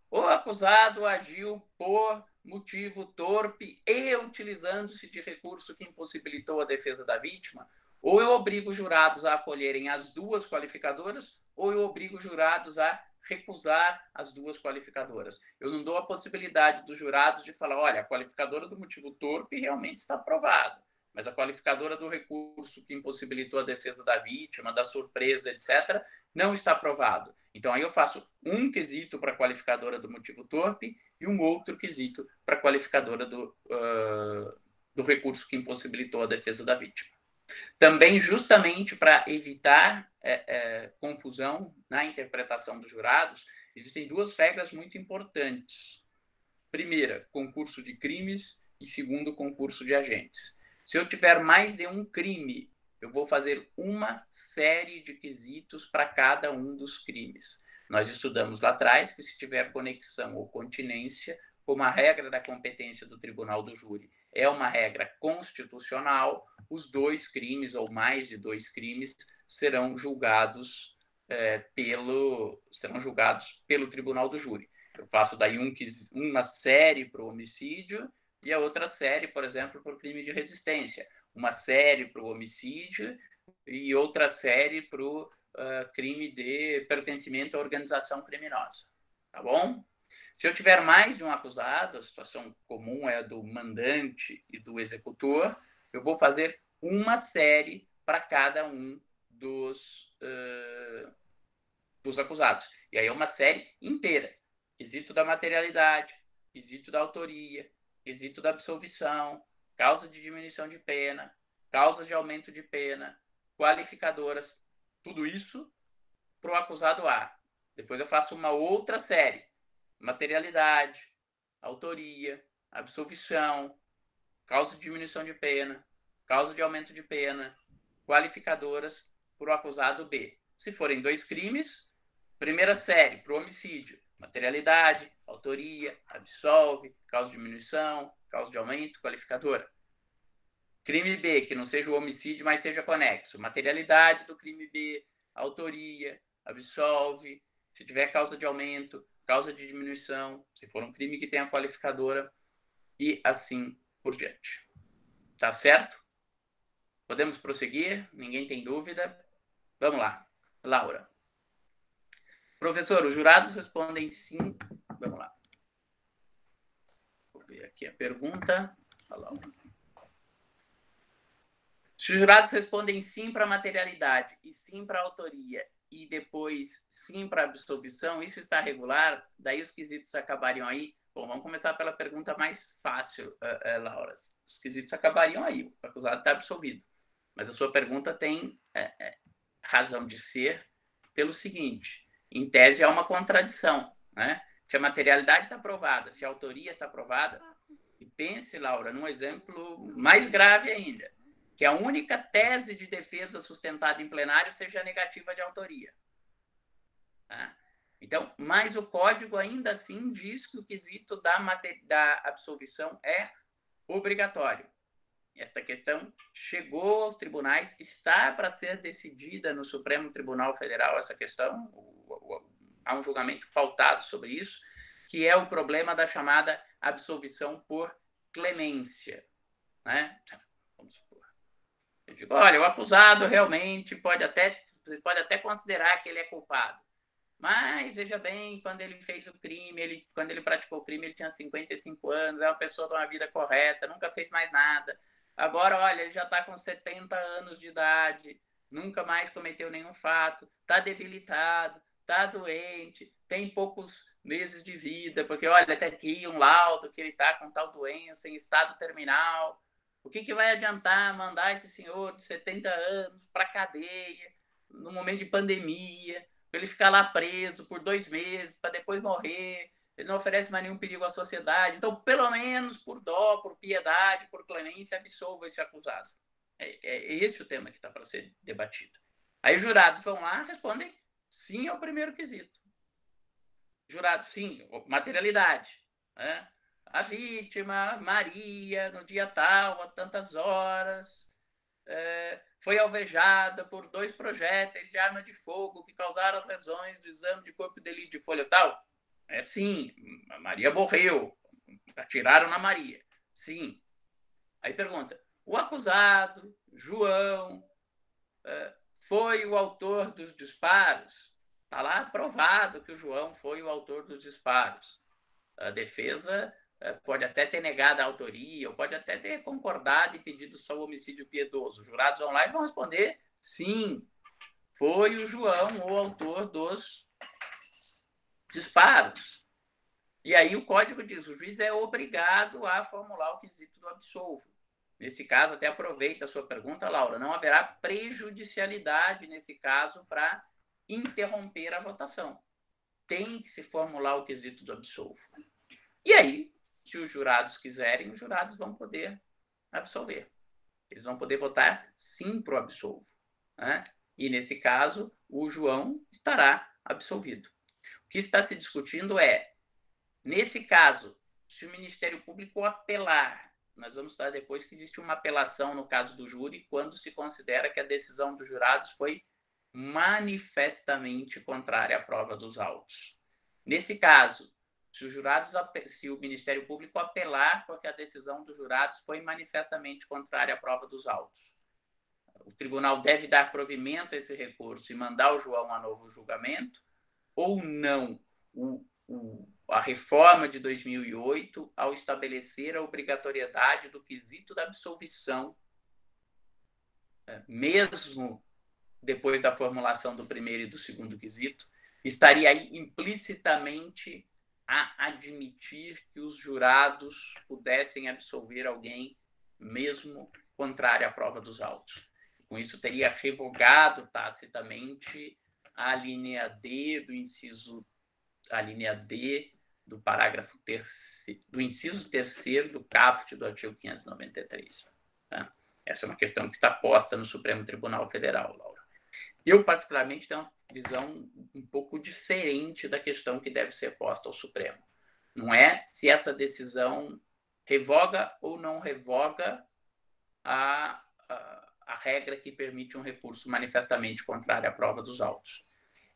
o acusado agiu por motivo torpe e utilizando-se de recurso que impossibilitou a defesa da vítima, ou eu obrigo os jurados a acolherem as duas qualificadoras, ou eu obrigo os jurados a recusar as duas qualificadoras. Eu não dou a possibilidade dos jurados de falar, olha, a qualificadora do motivo torpe realmente está aprovada, mas a qualificadora do recurso que impossibilitou a defesa da vítima, da surpresa, etc., não está aprovado. Então, aí eu faço um quesito para a qualificadora do motivo torpe e um outro quesito para a qualificadora do recurso que impossibilitou a defesa da vítima. Também, justamente para evitar confusão na interpretação dos jurados, existem duas regras muito importantes. Primeira, concurso de crimes, e segundo, concurso de agentes. Se eu tiver mais de um crime, eu vou fazer uma série de quesitos para cada um dos crimes. Nós estudamos lá atrás que se tiver conexão ou continência, como a regra da competência do tribunal do júri é uma regra constitucional, os dois crimes ou mais de dois crimes serão julgados pelo tribunal do júri. Eu faço daí uma série para o homicídio e a outra série, por exemplo, para o crime de resistência. Uma série para o homicídio e outra série para o crime de pertencimento à organização criminosa. Tá bom? Se eu tiver mais de um acusado, a situação comum é a do mandante e do executor, eu vou fazer uma série para cada um dos acusados. E aí é uma série inteira. Quesito da materialidade, quesito da autoria, quesito da absolvição, causa de diminuição de pena, causas de aumento de pena, qualificadoras, tudo isso para o acusado A. Depois eu faço uma outra série, materialidade, autoria, absolvição, causa de diminuição de pena, causa de aumento de pena, qualificadoras para o acusado B. Se forem dois crimes, primeira série para o homicídio, materialidade, autoria, absolve, causa de diminuição, causa de aumento, qualificadora. Crime B, que não seja o homicídio, mas seja conexo, materialidade do crime B, autoria, absolve, se tiver causa de aumento, causa de diminuição, se for um crime que tenha qualificadora, e assim por diante. Tá certo? Podemos prosseguir? Ninguém tem dúvida? Vamos lá. Laura. Professor, os jurados respondem sim. Vamos lá. Vou ver aqui a pergunta. Se os jurados respondem sim para a materialidade e sim para a autoria e depois sim para a absolvição, isso está regular? Daí os quesitos acabariam aí? Bom, vamos começar pela pergunta mais fácil, Laura. Os quesitos acabariam aí, o acusado está absolvido. Mas a sua pergunta tem razão de ser pelo seguinte: em tese há uma contradição, né? Se a materialidade está provada, se a autoria está provada, e pense, Laura, num exemplo mais grave ainda, que a única tese de defesa sustentada em plenário seja a negativa de autoria. Tá? Então, mas o código ainda assim diz que o quesito da absolvição é obrigatório. Esta questão chegou aos tribunais, está para ser decidida no Supremo Tribunal Federal essa questão, há um julgamento pautado sobre isso, que é o problema da chamada absolvição por clemência. Né? Vamos supor. Eu digo, olha, o acusado realmente vocês podem até considerar que ele é culpado. Mas, veja bem, quando ele fez o crime, quando ele praticou o crime, ele tinha 55 anos, é uma pessoa de uma vida correta, nunca fez mais nada. Agora, olha, ele já está com 70 anos de idade, nunca mais cometeu nenhum fato, está debilitado, está doente, tem poucos meses de vida, porque, olha, até aqui um laudo que ele está com tal doença, em estado terminal. O que vai adiantar mandar esse senhor de 70 anos para a cadeia, no momento de pandemia, para ele ficar lá preso por 2 meses, para depois morrer? Ele não oferece mais nenhum perigo à sociedade. Então, pelo menos por dó, por piedade, por clemência, absolva esse acusado. É esse o tema que está para ser debatido. Aí os jurados vão lá e respondem sim ao primeiro quesito. Jurado, sim, materialidade. Né? a vítima, Maria, no dia tal, às tantas horas, foi alvejada por 2 projéteis de arma de fogo que causaram as lesões do exame de corpo de delito de folhas tal. Sim, a Maria morreu, atiraram na Maria. Sim. Aí pergunta, o acusado, João, foi o autor dos disparos? Está lá provado que o João foi o autor dos disparos. A defesa pode até ter negado a autoria, ou pode até ter concordado e pedido só o homicídio piedoso. Os jurados online vão responder sim, foi o João o autor dos disparos. E aí o código diz, o juiz é obrigado a formular o quesito do absolvo. Nesse caso, até aproveita a sua pergunta, Laura, não haverá prejudicialidade nesse caso para interromper a votação. Tem que se formular o quesito do absolvo. E aí, se os jurados quiserem, os jurados vão poder absolver. Eles vão poder votar sim para o absolvo. Né? E, nesse caso, o João estará absolvido. O que está se discutindo é, nesse caso, se o Ministério Público apelar, nós vamos estudar depois que existe uma apelação no caso do júri, quando se considera que a decisão dos jurados foi manifestamente contrária à prova dos autos. Nesse caso, se o Ministério Público apelar porque a decisão dos jurados foi manifestamente contrária à prova dos autos, o tribunal deve dar provimento a esse recurso e mandar o João a novo julgamento, ou não? A reforma de 2008, ao estabelecer a obrigatoriedade do quesito da absolvição, mesmo depois da formulação do primeiro e do segundo quesito, estaria aí implicitamente a admitir que os jurados pudessem absolver alguém mesmo contrário à prova dos autos. Com isso, teria revogado tacitamente a linha D do inciso, a linha D do parágrafo do inciso 3º do caput do artigo 593. Tá? Essa é uma questão que está posta no Supremo Tribunal Federal, Laura. Eu, particularmente, tenho uma visão um pouco diferente da questão que deve ser posta ao Supremo. Não é se essa decisão revoga ou não revoga a regra que permite um recurso manifestamente contrário à prova dos autos.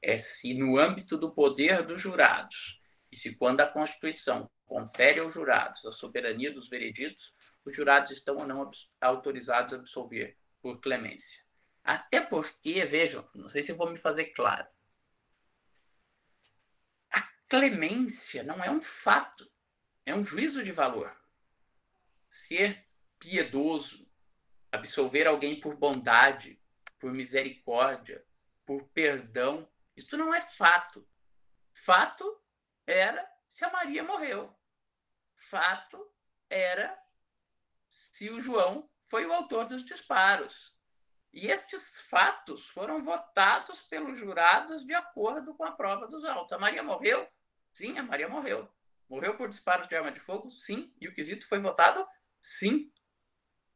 É se, no âmbito do poder dos jurados, e se quando a Constituição confere aos jurados a soberania dos vereditos, os jurados estão ou não autorizados a absolver por clemência. Até porque, vejam, não sei se eu vou me fazer claro, a clemência não é um fato, é um juízo de valor. Ser piedoso, absolver alguém por bondade, por misericórdia, por perdão, isso não é fato. Fato era se a Maria morreu. Fato era se o João foi o autor dos disparos. E estes fatos foram votados pelos jurados de acordo com a prova dos autos. A Maria morreu? Sim, a Maria morreu. Morreu por disparos de arma de fogo? Sim. E o quesito foi votado? Sim.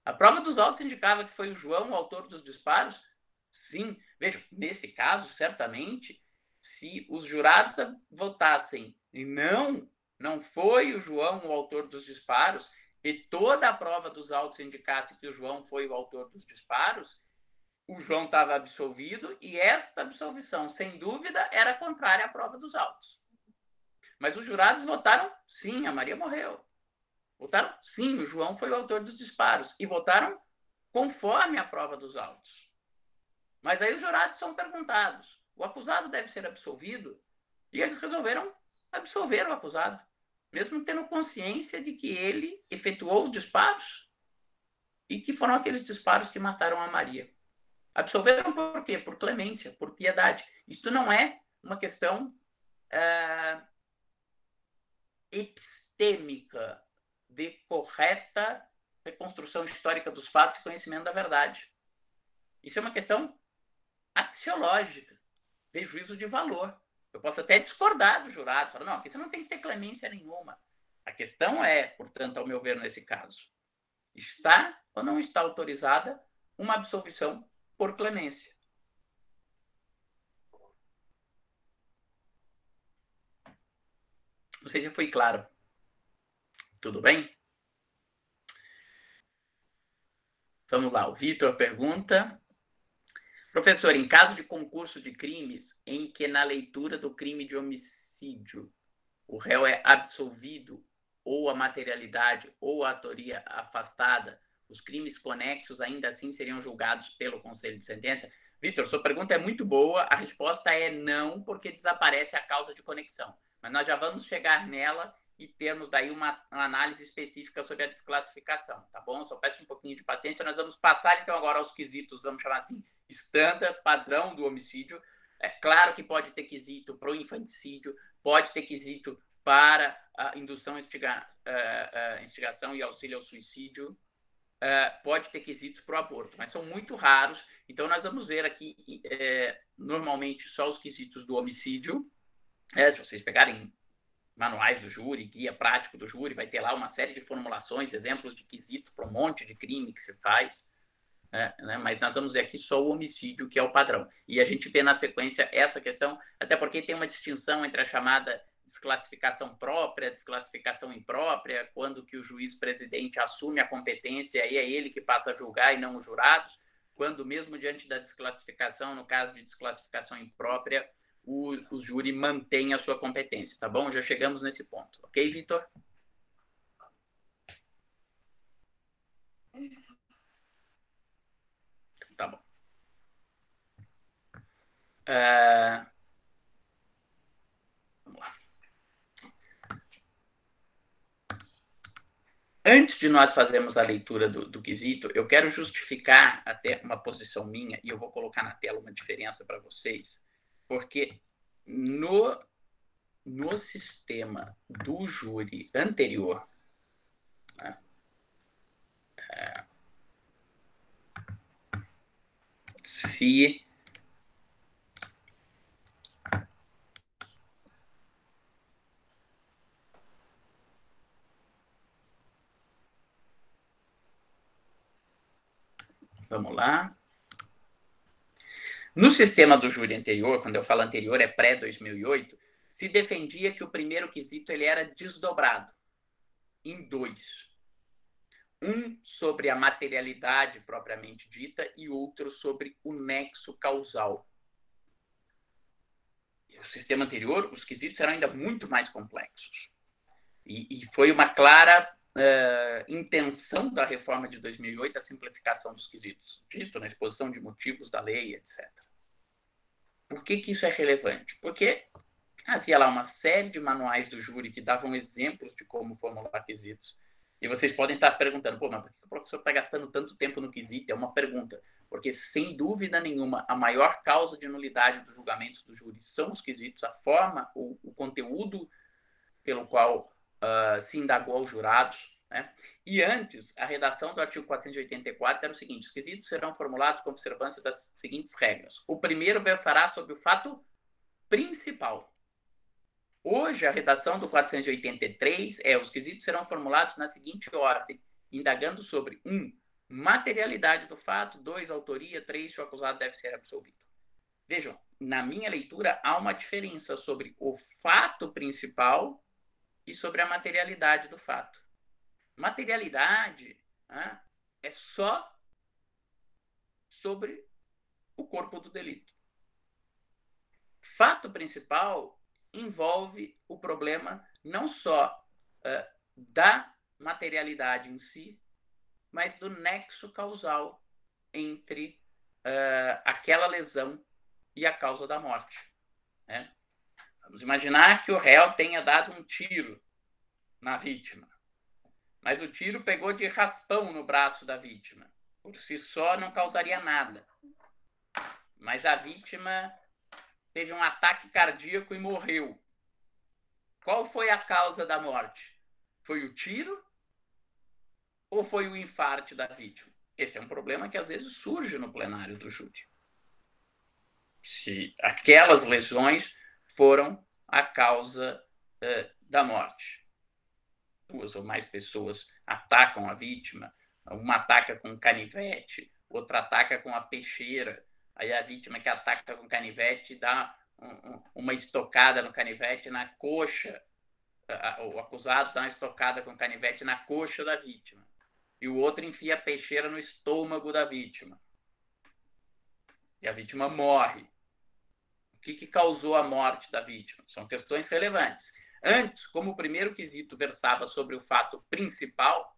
A prova dos autos indicava que foi o João o autor dos disparos? Sim. Vejam, nesse caso, certamente, se os jurados votassem e não foi o João o autor dos disparos, e toda a prova dos autos indicasse que o João foi o autor dos disparos, o João estava absolvido e esta absolvição, sem dúvida, era contrária à prova dos autos. Mas os jurados votaram sim, a Maria morreu. Votaram sim, o João foi o autor dos disparos. E votaram conforme a prova dos autos. Mas aí os jurados são perguntados, o acusado deve ser absolvido? E eles resolveram absolver o acusado, mesmo tendo consciência de que ele efetuou os disparos e que foram aqueles disparos que mataram a Maria. Absolveram por quê? Por clemência, por piedade. Isto não é uma questão epistêmica de correta reconstrução histórica dos fatos e conhecimento da verdade. Isso é uma questão axiológica, de juízo de valor. Eu posso até discordar do jurado, falar, não, aqui você não tem que ter clemência nenhuma. A questão é, portanto, ao meu ver, nesse caso, está ou não está autorizada uma absolvição por clemência. Não sei se foi claro. Tudo bem? Vamos lá, o Vitor pergunta: professor, em caso de concurso de crimes em que na leitura do crime de homicídio o réu é absolvido ou a materialidade ou a autoria afastada, os crimes conexos ainda assim seriam julgados pelo Conselho de Sentença? Vitor, sua pergunta é muito boa. A resposta é não, porque desaparece a causa de conexão. Mas nós já vamos chegar nela e termos daí uma análise específica sobre a desclassificação, tá bom? Só peço um pouquinho de paciência. Nós vamos passar, então, agora aos quesitos, vamos chamar assim, standard, padrão do homicídio. É claro que pode ter quesito para o infanticídio, pode ter quesito para a indução, instigação e auxílio ao suicídio, pode ter quesitos para o aborto, mas são muito raros. Então, nós vamos ver aqui, normalmente, só os quesitos do homicídio. Se vocês pegarem manuais do júri, guia prático do júri, vai ter lá uma série de formulações, exemplos de quesitos para um monte de crime que se faz. Né? Mas nós vamos ver aqui só o homicídio, que é o padrão. E a gente vê na sequência essa questão, até porque tem uma distinção entre a chamada desclassificação própria, desclassificação imprópria, quando que o juiz presidente assume a competência e é ele que passa a julgar e não os jurados, quando mesmo diante da desclassificação, no caso de desclassificação imprópria, o júri mantém a sua competência, tá bom? Já chegamos nesse ponto. Ok, Vitor? Tá bom. Vamos lá. Antes de nós fazermos a leitura do quesito, eu quero justificar até uma posição minha, e eu vou colocar na tela uma diferença para vocês, porque no sistema do júri anterior, né, se vamos lá. No sistema do júri anterior, quando eu falo anterior, é pré-2008, se defendia que o primeiro quesito ele era desdobrado em dois. Um sobre a materialidade propriamente dita e outro sobre o nexo causal. No sistema anterior, os quesitos eram ainda muito mais complexos. E foi uma clara intenção da reforma de 2008 a simplificação dos quesitos, dito na exposição de motivos da lei, etc. Por que isso é relevante? Porque havia lá uma série de manuais do júri que davam exemplos de como formular quesitos. E vocês podem estar perguntando, pô, mas por que o professor está gastando tanto tempo no quesito? É uma pergunta. Porque, sem dúvida nenhuma, a maior causa de nulidade dos julgamentos do júri são os quesitos, a forma, o conteúdo pelo qual se indagou aos jurados. Né? E antes, a redação do artigo 484 era o seguinte: os quesitos serão formulados com observância das seguintes regras. O primeiro versará sobre o fato principal. Hoje, a redação do 483 os quesitos serão formulados na seguinte ordem, indagando sobre 1. Materialidade do fato, 2. Autoria, 3. Se o acusado deve ser absolvido. Vejam, na minha leitura, há uma diferença sobre o fato principal e sobre a materialidade do fato. Materialidade é só sobre o corpo do delito. Fato principal envolve o problema não só da materialidade em si, mas do nexo causal entre aquela lesão e a causa da morte. Né? Vamos imaginar que o réu tenha dado um tiro na vítima, mas o tiro pegou de raspão no braço da vítima. Por si só não causaria nada. Mas a vítima teve um ataque cardíaco e morreu. Qual foi a causa da morte? Foi o tiro ou foi o infarte da vítima? Esse é um problema que às vezes surge no plenário do júri. Se aquelas lesões foram a causa da morte. 2 ou mais pessoas atacam a vítima, uma ataca com canivete, outra ataca com a peixeira, aí a vítima que ataca com canivete dá uma estocada no canivete na coxa o acusado dá uma estocada com canivete na coxa da vítima, e o outro enfia a peixeira no estômago da vítima, e a vítima morre. O que causou a morte da vítima? São questões relevantes. Antes, como o primeiro quesito versava sobre o fato principal,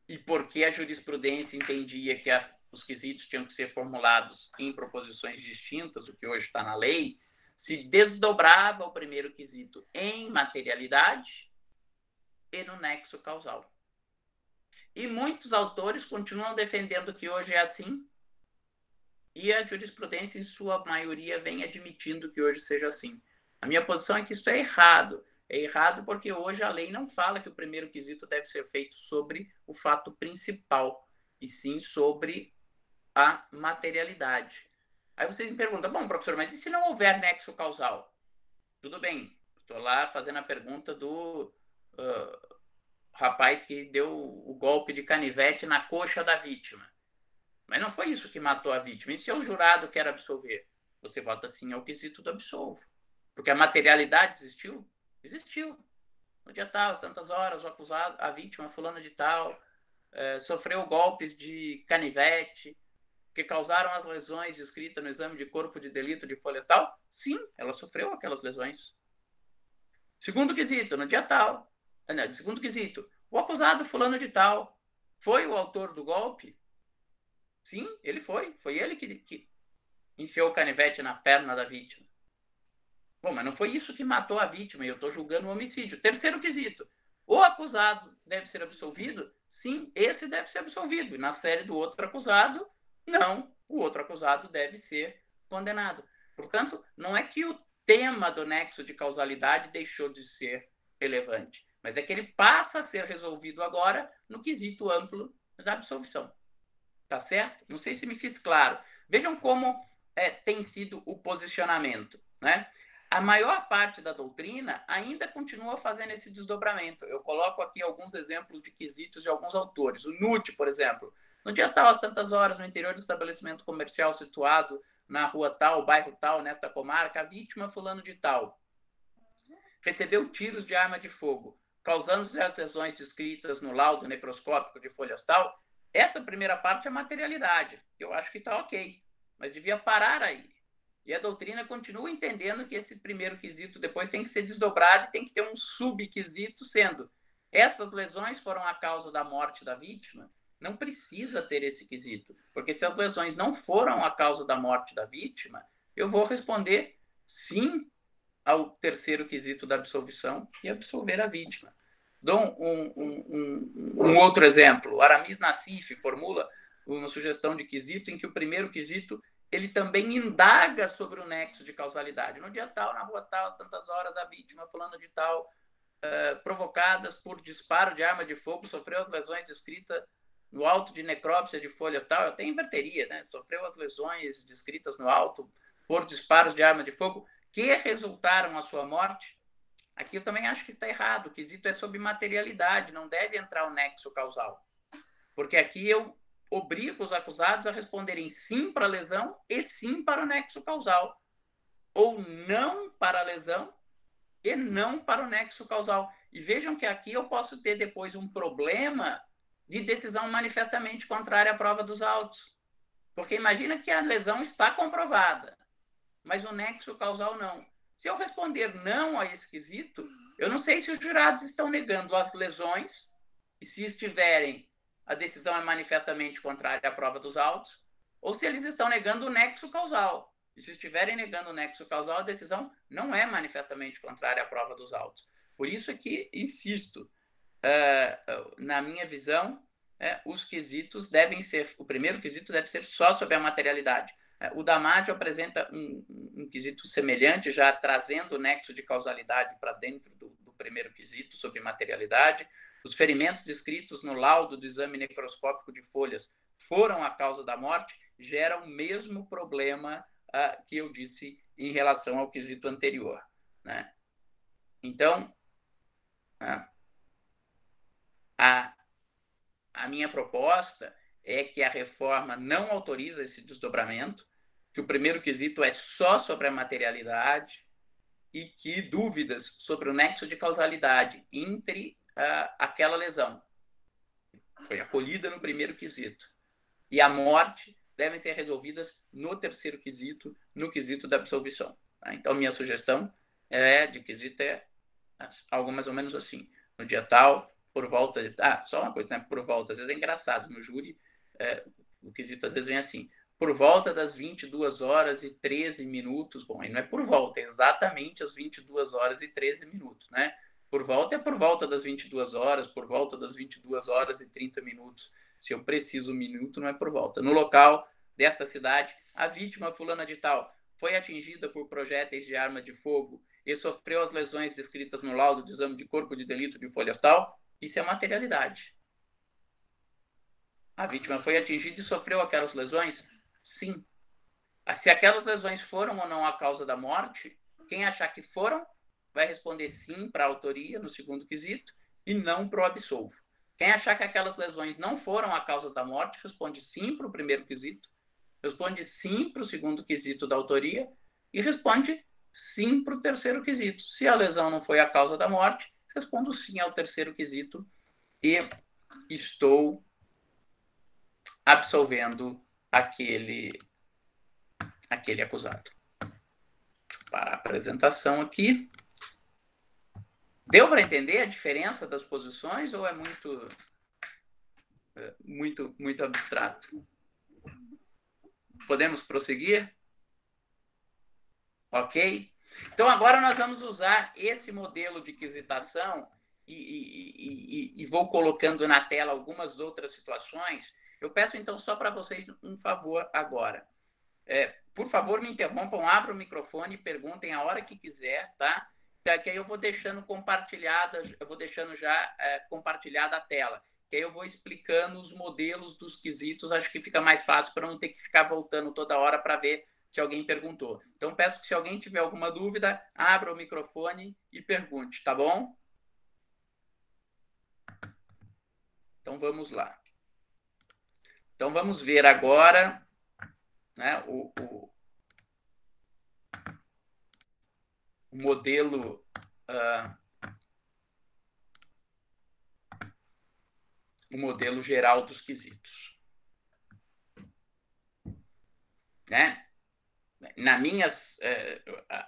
e porque a jurisprudência entendia que os quesitos tinham que ser formulados em proposições distintas, o que hoje está na lei, se desdobrava o primeiro quesito em materialidade e no nexo causal. E muitos autores continuam defendendo que hoje é assim, e a jurisprudência, em sua maioria, vem admitindo que hoje seja assim. A minha posição é que isso é errado. É errado porque hoje a lei não fala que o primeiro quesito deve ser feito sobre o fato principal, e sim sobre a materialidade. Aí vocês me perguntam, bom, professor, mas e se não houver nexo causal? Tudo bem, estou lá fazendo a pergunta do rapaz que deu o golpe de canivete na coxa da vítima. Mas não foi isso que matou a vítima. E se o jurado quer absolver? Você vota sim ao quesito do absolvo. Porque a materialidade existiu? Existiu. No dia tal, às tantas horas, o acusado, a vítima, fulano de tal, sofreu golpes de canivete que causaram as lesões descritas no exame de corpo de delito de folhas tal. Sim, ela sofreu aquelas lesões. Segundo quesito, no dia tal. Segundo quesito, o acusado fulano de tal foi o autor do golpe? Sim, ele foi. Foi ele que enfiou o canivete na perna da vítima. Bom, mas não foi isso que matou a vítima, e eu estou julgando o homicídio. Terceiro quesito. O acusado deve ser absolvido? Sim, esse deve ser absolvido. E na série do outro acusado, não. O outro acusado deve ser condenado. Portanto, não é que o tema do nexo de causalidade deixou de ser relevante, mas é que ele passa a ser resolvido agora no quesito amplo da absolvição. Tá certo? Não sei se me fiz claro. Vejam como tem sido o posicionamento, né? A maior parte da doutrina ainda continua fazendo esse desdobramento. Eu coloco aqui alguns exemplos de quesitos de alguns autores. O Nutt, por exemplo. No dia tal, às tantas horas, no interior do estabelecimento comercial situado na rua tal, bairro tal, nesta comarca, a vítima fulano de tal recebeu tiros de arma de fogo, causando as lesões descritas no laudo necroscópico de folhas tal. Essa primeira parte é materialidade. Eu acho que está ok, mas devia parar aí. E a doutrina continua entendendo que esse primeiro quesito depois tem que ser desdobrado e tem que ter um subquisito sendo: essas lesões foram a causa da morte da vítima? Não precisa ter esse quesito, porque se as lesões não foram a causa da morte da vítima, eu vou responder sim ao terceiro quesito da absolvição e absolver a vítima. Dou um outro exemplo. Aramis Nassif formula uma sugestão de quesito em que o primeiro quesito ele também indaga sobre o nexo de causalidade. No dia tal, na rua tal, às tantas horas, a vítima, fulano de tal, provocadas por disparo de arma de fogo, sofreu as lesões descritas no auto de necrópsia de folhas tal. Eu até inverteria, né? Sofreu as lesões descritas no auto por disparos de arma de fogo que resultaram a sua morte. Aqui eu também acho que está errado. O quesito é sobre materialidade, não deve entrar o nexo causal. Porque aqui eu obrigo os acusados a responderem sim para a lesão e sim para o nexo causal. Ou não para a lesão e não para o nexo causal. E vejam que aqui eu posso ter depois um problema de decisão manifestamente contrária à prova dos autos. Porque imagina que a lesão está comprovada, mas o nexo causal não. Se eu responder não a esse quesito, eu não sei se os jurados estão negando as lesões, e se estiverem, a decisão é manifestamente contrária à prova dos autos, ou se eles estão negando o nexo causal. E se estiverem negando o nexo causal, a decisão não é manifestamente contrária à prova dos autos. Por isso é que, insisto, na minha visão, os quesitos devem ser, o primeiro quesito deve ser só sobre a materialidade. O Damasio apresenta um quesito semelhante, já trazendo o nexo de causalidade para dentro do primeiro quesito sobre materialidade. Os ferimentos descritos no laudo do exame necroscópico de folhas foram a causa da morte, gera o mesmo problema que eu disse em relação ao quesito anterior, né? Então, a minha proposta é que a reforma não autoriza esse desdobramento, que o primeiro quesito é só sobre a materialidade, e que dúvidas sobre o nexo de causalidade entre aquela lesão foi acolhida no primeiro quesito e a morte devem ser resolvidas no terceiro quesito, no quesito da absolvição. Tá? Então, minha sugestão de quesito é algo mais ou menos assim. No dia tal, por volta de... só uma coisa, né? Por volta. Às vezes é engraçado. No júri, o quesito às vezes vem assim. Por volta das 22 horas e 13 minutos. Bom, aí não é por volta, é exatamente às 22 horas e 13 minutos, né? Por volta é por volta das 22 horas, por volta das 22 horas e 30 minutos. Se eu preciso um minuto, não é por volta. No local desta cidade, a vítima fulana de tal foi atingida por projéteis de arma de fogo e sofreu as lesões descritas no laudo de exame de corpo de delito de folhas tal, isso é materialidade. A vítima foi atingida e sofreu aquelas lesões? Sim. Se aquelas lesões foram ou não a causa da morte, quem achar que foram, vai responder sim para a autoria no segundo quesito e não para o absolvo. Quem achar que aquelas lesões não foram a causa da morte, responde sim para o primeiro quesito, responde sim para o segundo quesito da autoria e responde sim para o terceiro quesito. Se a lesão não foi a causa da morte, respondo sim ao terceiro quesito e estou absolvendo aquele acusado. Para a apresentação aqui. Deu para entender a diferença das posições ou é muito abstrato? Podemos prosseguir? Ok? Então, agora nós vamos usar esse modelo de quisitação e vou colocando na tela algumas outras situações. Eu peço, então, só para vocês um favor agora. Por favor, me interrompam, abram o microfone e perguntem a hora que quiser, tá? Que aí eu vou deixando compartilhada, eu vou deixando já compartilhada a tela. Que aí eu vou explicando os modelos dos quesitos, acho que fica mais fácil para não ter que ficar voltando toda hora para ver se alguém perguntou. Então, peço que se alguém tiver alguma dúvida, abra o microfone e pergunte, tá bom? Então, vamos lá. Então, vamos ver agora, né, o modelo o modelo geral dos quesitos. Né?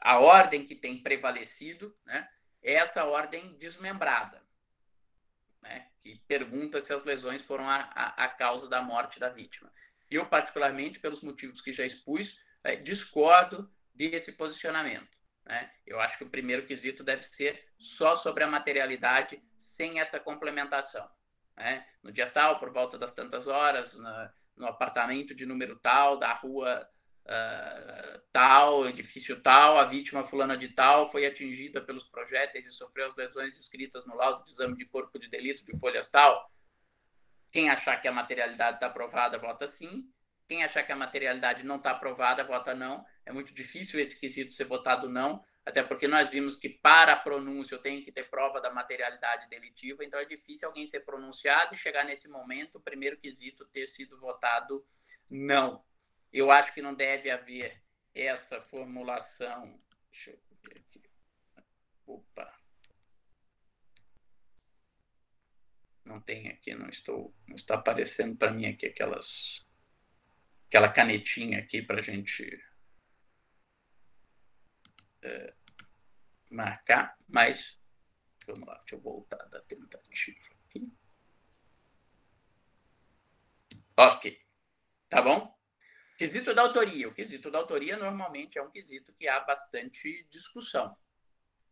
A ordem que tem prevalecido, né, é essa ordem desmembrada, né, que pergunta se as lesões foram a causa da morte da vítima. Eu, particularmente, pelos motivos que já expus, discordo desse posicionamento. Né? Eu acho que o primeiro quesito deve ser só sobre a materialidade, sem essa complementação. Né? No dia tal, por volta das tantas horas, no apartamento de número tal, da rua tal, edifício tal, a vítima fulana de tal foi atingida pelos projéteis e sofreu as lesões descritas no laudo de exame de corpo de delito de folhas tal. Quem achar que a materialidade está aprovada, vota sim. Quem achar que a materialidade não está aprovada, vota não. É muito difícil esse quesito ser votado não, até porque nós vimos que para a pronúncia eu tenho que ter prova da materialidade delitiva, então é difícil alguém ser pronunciado e chegar nesse momento, o primeiro quesito ter sido votado não. Eu acho que não deve haver essa formulação. Deixa eu ver aqui. Opa. Não tem aqui, não está aparecendo para mim aqui aquela canetinha aqui para a gente marcar, mas vamos lá, deixa eu voltar da tentativa aqui. Ok, tá bom? Quesito da autoria. O quesito da autoria normalmente é um quesito que há bastante discussão,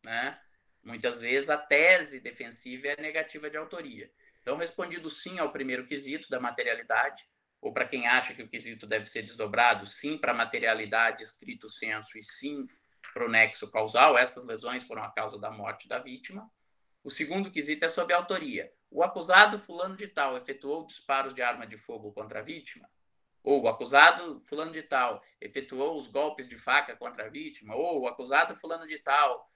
né? Muitas vezes a tese defensiva é negativa de autoria. Então, respondido sim ao primeiro quesito da materialidade, ou para quem acha que o quesito deve ser desdobrado, sim para a materialidade estrito sensu e sim para o nexo causal, essas lesões foram a causa da morte da vítima. O segundo quesito é sobre a autoria. O acusado fulano de tal efetuou disparos de arma de fogo contra a vítima? Ou o acusado fulano de tal efetuou os golpes de faca contra a vítima? Ou o acusado fulano de tal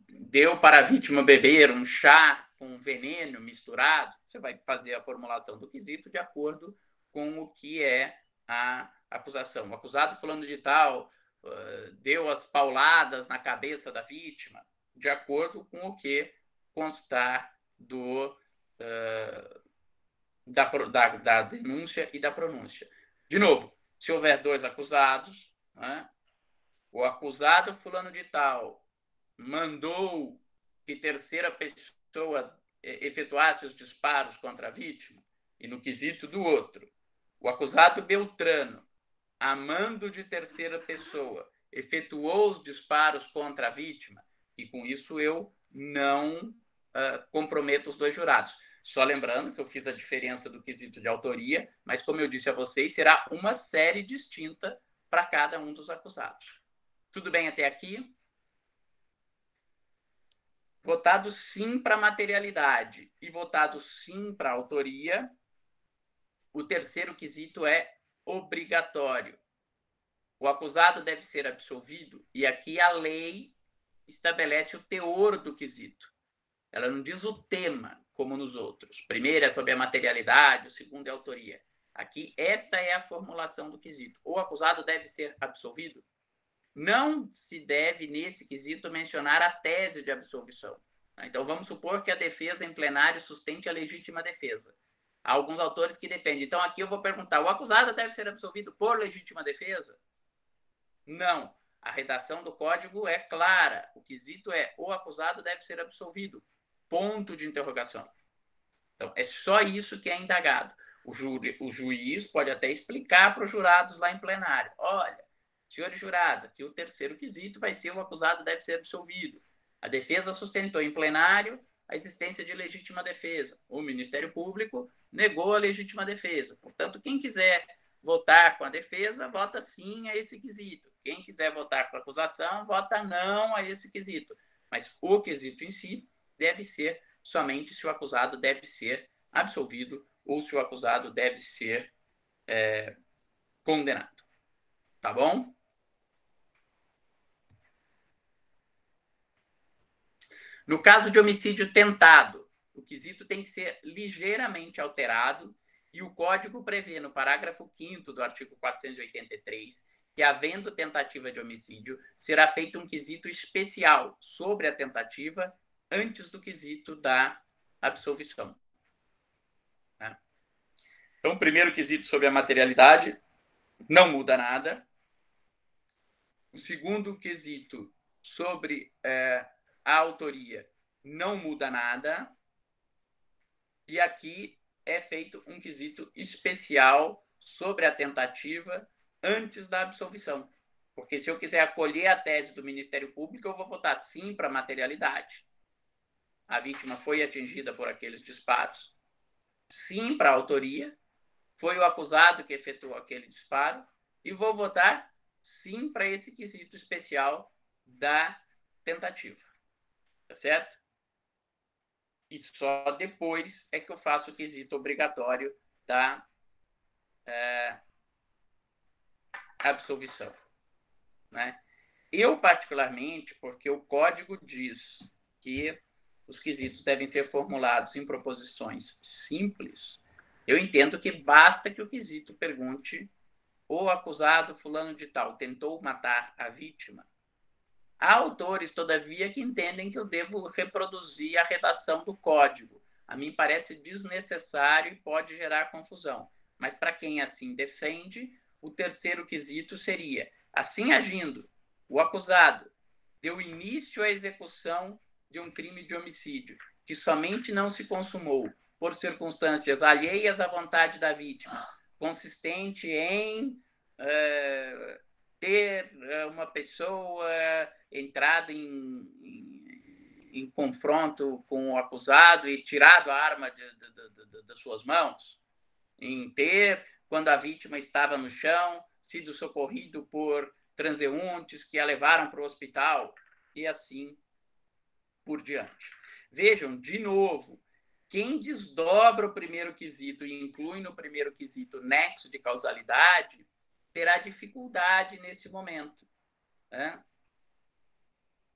deu para a vítima beber um chá com veneno misturado? Você vai fazer a formulação do quesito de acordo com o que é a acusação. O acusado fulano de tal deu as pauladas na cabeça da vítima, de acordo com o que constar da denúncia e da pronúncia. De novo, se houver 2 acusados, né, o acusado fulano de tal mandou que terceira pessoa efetuasse os disparos contra a vítima, e no quesito do outro, o acusado Beltrano, a mando de terceira pessoa, efetuou os disparos contra a vítima, e com isso eu não comprometo os 2 jurados. Só lembrando que eu fiz a diferença do quesito de autoria, mas, como eu disse a vocês, será uma série distinta para cada um dos acusados. Tudo bem até aqui? Votado sim para materialidade e votado sim para autoria, o terceiro quesito é obrigatório. O acusado deve ser absolvido, e aqui a lei estabelece o teor do quesito. Ela não diz o tema, como nos outros. O primeiro é sobre a materialidade, o segundo é a autoria. Aqui, esta é a formulação do quesito. O acusado deve ser absolvido. Não se deve, nesse quesito, mencionar a tese de absolvição. Então, vamos supor que a defesa em plenário sustente a legítima defesa. Há alguns autores que defendem. Então, aqui eu vou perguntar, o acusado deve ser absolvido por legítima defesa? Não. A redação do código é clara. O quesito é, o acusado deve ser absolvido. Ponto de interrogação. Então, é só isso que é indagado. O juiz pode até explicar para os jurados lá em plenário. Olha, senhores jurados, aqui o terceiro quesito vai ser o acusado deve ser absolvido. A defesa sustentou em plenário a existência de legítima defesa. O Ministério Público negou a legítima defesa. Portanto, quem quiser votar com a defesa, vota sim a esse quesito. Quem quiser votar com a acusação, vota não a esse quesito. Mas o quesito em si deve ser somente se o acusado deve ser absolvido ou se o acusado deve ser condenado. Tá bom? No caso de homicídio tentado, o quesito tem que ser ligeiramente alterado e o Código prevê, no parágrafo 5º do artigo 483, que, havendo tentativa de homicídio, será feito um quesito especial sobre a tentativa antes do quesito da absolvição. Então, o primeiro quesito sobre a materialidade não muda nada. O segundo quesito sobre a autoria não muda nada. E aqui é feito um quesito especial sobre a tentativa antes da absolvição. Porque se eu quiser acolher a tese do Ministério Público, eu vou votar sim para a materialidade. A vítima foi atingida por aqueles disparos. Sim para a autoria. Foi o acusado que efetuou aquele disparo. E vou votar sim para esse quesito especial da tentativa. Tá certo? E só depois é que eu faço o quesito obrigatório da absolvição. Né? Eu, particularmente, porque o código diz que os quesitos devem ser formulados em proposições simples, eu entendo que basta que o quesito pergunte: o acusado fulano de tal tentou matar a vítima? Há autores, todavia, que entendem que eu devo reproduzir a redação do código. A mim parece desnecessário e pode gerar confusão. Mas, para quem assim defende, o terceiro quesito seria: assim agindo, o acusado deu início à execução de um crime de homicídio, que somente não se consumou por circunstâncias alheias à vontade da vítima, consistente em ter uma pessoa entrado em confronto com o acusado e tirado a arma das suas mãos, em ter, quando a vítima estava no chão, sido socorrido por transeuntes que a levaram para o hospital, e assim por diante. Vejam, de novo, quem desdobra o primeiro quesito e inclui no primeiro quesito nexo de causalidade terá dificuldade nesse momento, né?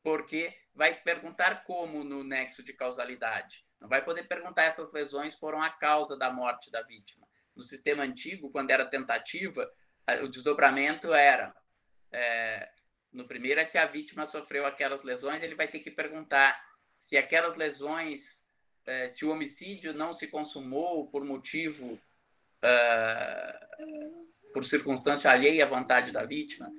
Porque vai perguntar como no nexo de causalidade. Não vai poder perguntar essas lesões foram a causa da morte da vítima. No sistema antigo, quando era tentativa, o desdobramento era No primeiro é se a vítima sofreu aquelas lesões, ele vai ter que perguntar se aquelas lesões, se o homicídio não se consumou por motivo, por circunstância alheia à vontade da vítima,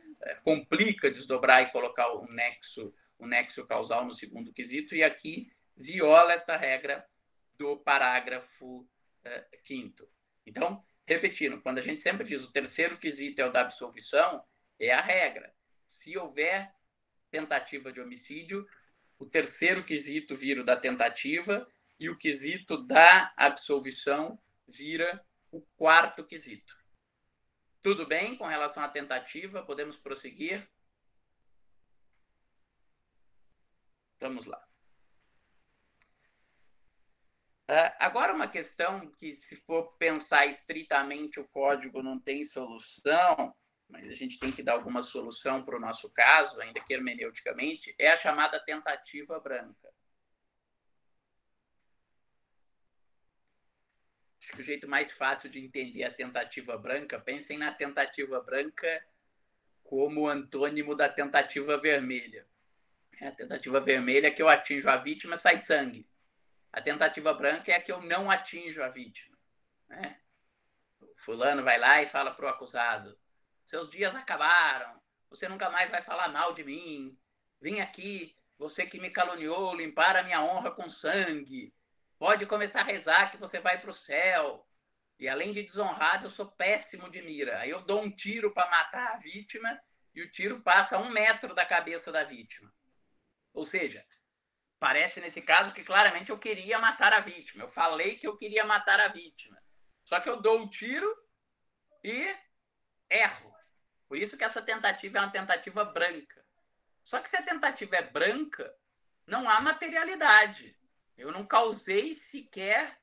complica desdobrar e colocar o nexo causal no segundo quesito, e aqui viola esta regra do parágrafo 5º. Então, repetindo, quando a gente sempre diz o terceiro quesito é o da absolvição, é a regra. Se houver tentativa de homicídio, o terceiro quesito vira o da tentativa e o quesito da absolvição vira o quarto quesito. Tudo bem com relação à tentativa? Podemos prosseguir? Vamos lá. Agora, uma questão que, se for pensar estritamente, o código não tem solução, mas a gente tem que dar alguma solução para o nosso caso, ainda que hermeneuticamente, é a chamada tentativa branca. Acho que o jeito mais fácil de entender a tentativa branca, pensem na tentativa branca como antônimo da tentativa vermelha. A tentativa vermelha é que eu atinjo a vítima, sai sangue. A tentativa branca é a que eu não atinjo a vítima. Né? O fulano vai lá e fala para o acusado: seus dias acabaram, você nunca mais vai falar mal de mim, vim aqui, você que me caluniou, limpar a minha honra com sangue, pode começar a rezar que você vai para o céu. E além de desonrado, eu sou péssimo de mira. Aí eu dou um tiro para matar a vítima e o tiro passa a 1 metro da cabeça da vítima. Ou seja, parece nesse caso que claramente eu queria matar a vítima. Eu falei que eu queria matar a vítima. Só que eu dou o tiro e erro. Por isso que essa tentativa é uma tentativa branca. Só que se a tentativa é branca, não há materialidade. Eu não causei sequer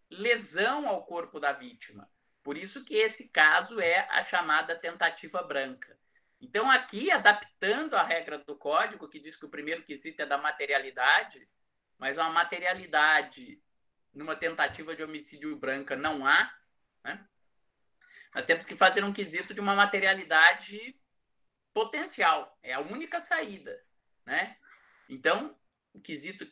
lesão ao corpo da vítima. Por isso que esse caso é a chamada tentativa branca. Então, aqui, adaptando a regra do código, que diz que o primeiro quesito é da materialidade, mas uma materialidade numa tentativa de homicídio branca não há, né? Nós temos que fazer um quesito de uma materialidade potencial. É a única saída, né? Então, o quesito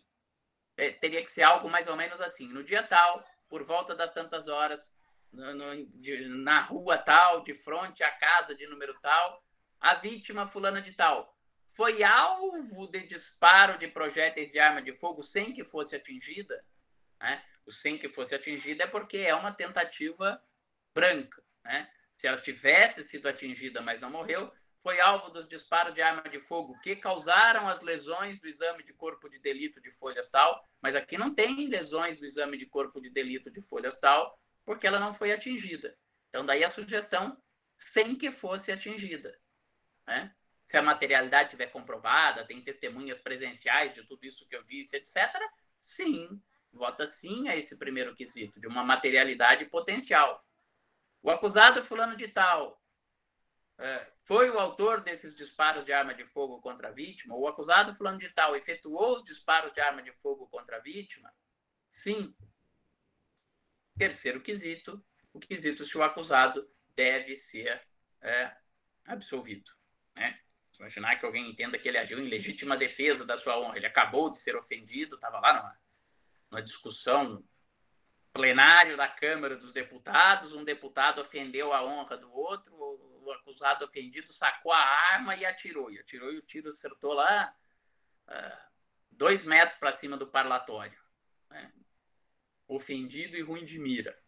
teria que ser algo mais ou menos assim: no dia tal, por volta das tantas horas, na rua tal, de frente à casa de número tal, a vítima fulana de tal foi alvo de disparo de projéteis de arma de fogo sem que fosse atingida, né? O sem que fosse atingida é porque é uma tentativa branca, né? Se ela tivesse sido atingida, mas não morreu, foi alvo dos disparos de arma de fogo que causaram as lesões do exame de corpo de delito de folhas tal, mas aqui não tem lesões do exame de corpo de delito de folhas tal, porque ela não foi atingida. Então, daí a sugestão, sem que fosse atingida, né? Se a materialidade estiver comprovada, tem testemunhas presenciais de tudo isso que eu disse, etc., sim, vota sim a esse primeiro quesito, de uma materialidade potencial. O acusado fulano de tal foi o autor desses disparos de arma de fogo contra a vítima? O acusado fulano de tal efetuou os disparos de arma de fogo contra a vítima? Sim. Terceiro quesito, o quesito se o acusado deve ser absolvido. Né? Imaginar que alguém entenda que ele agiu em legítima defesa da sua honra. Ele acabou de ser ofendido, estava lá numa discussão plenário da Câmara dos Deputados, um deputado ofendeu a honra do outro, o acusado ofendido sacou a arma e atirou. E o tiro acertou lá 2 metros para cima do parlatório. Né? Ofendido e ruim de mira.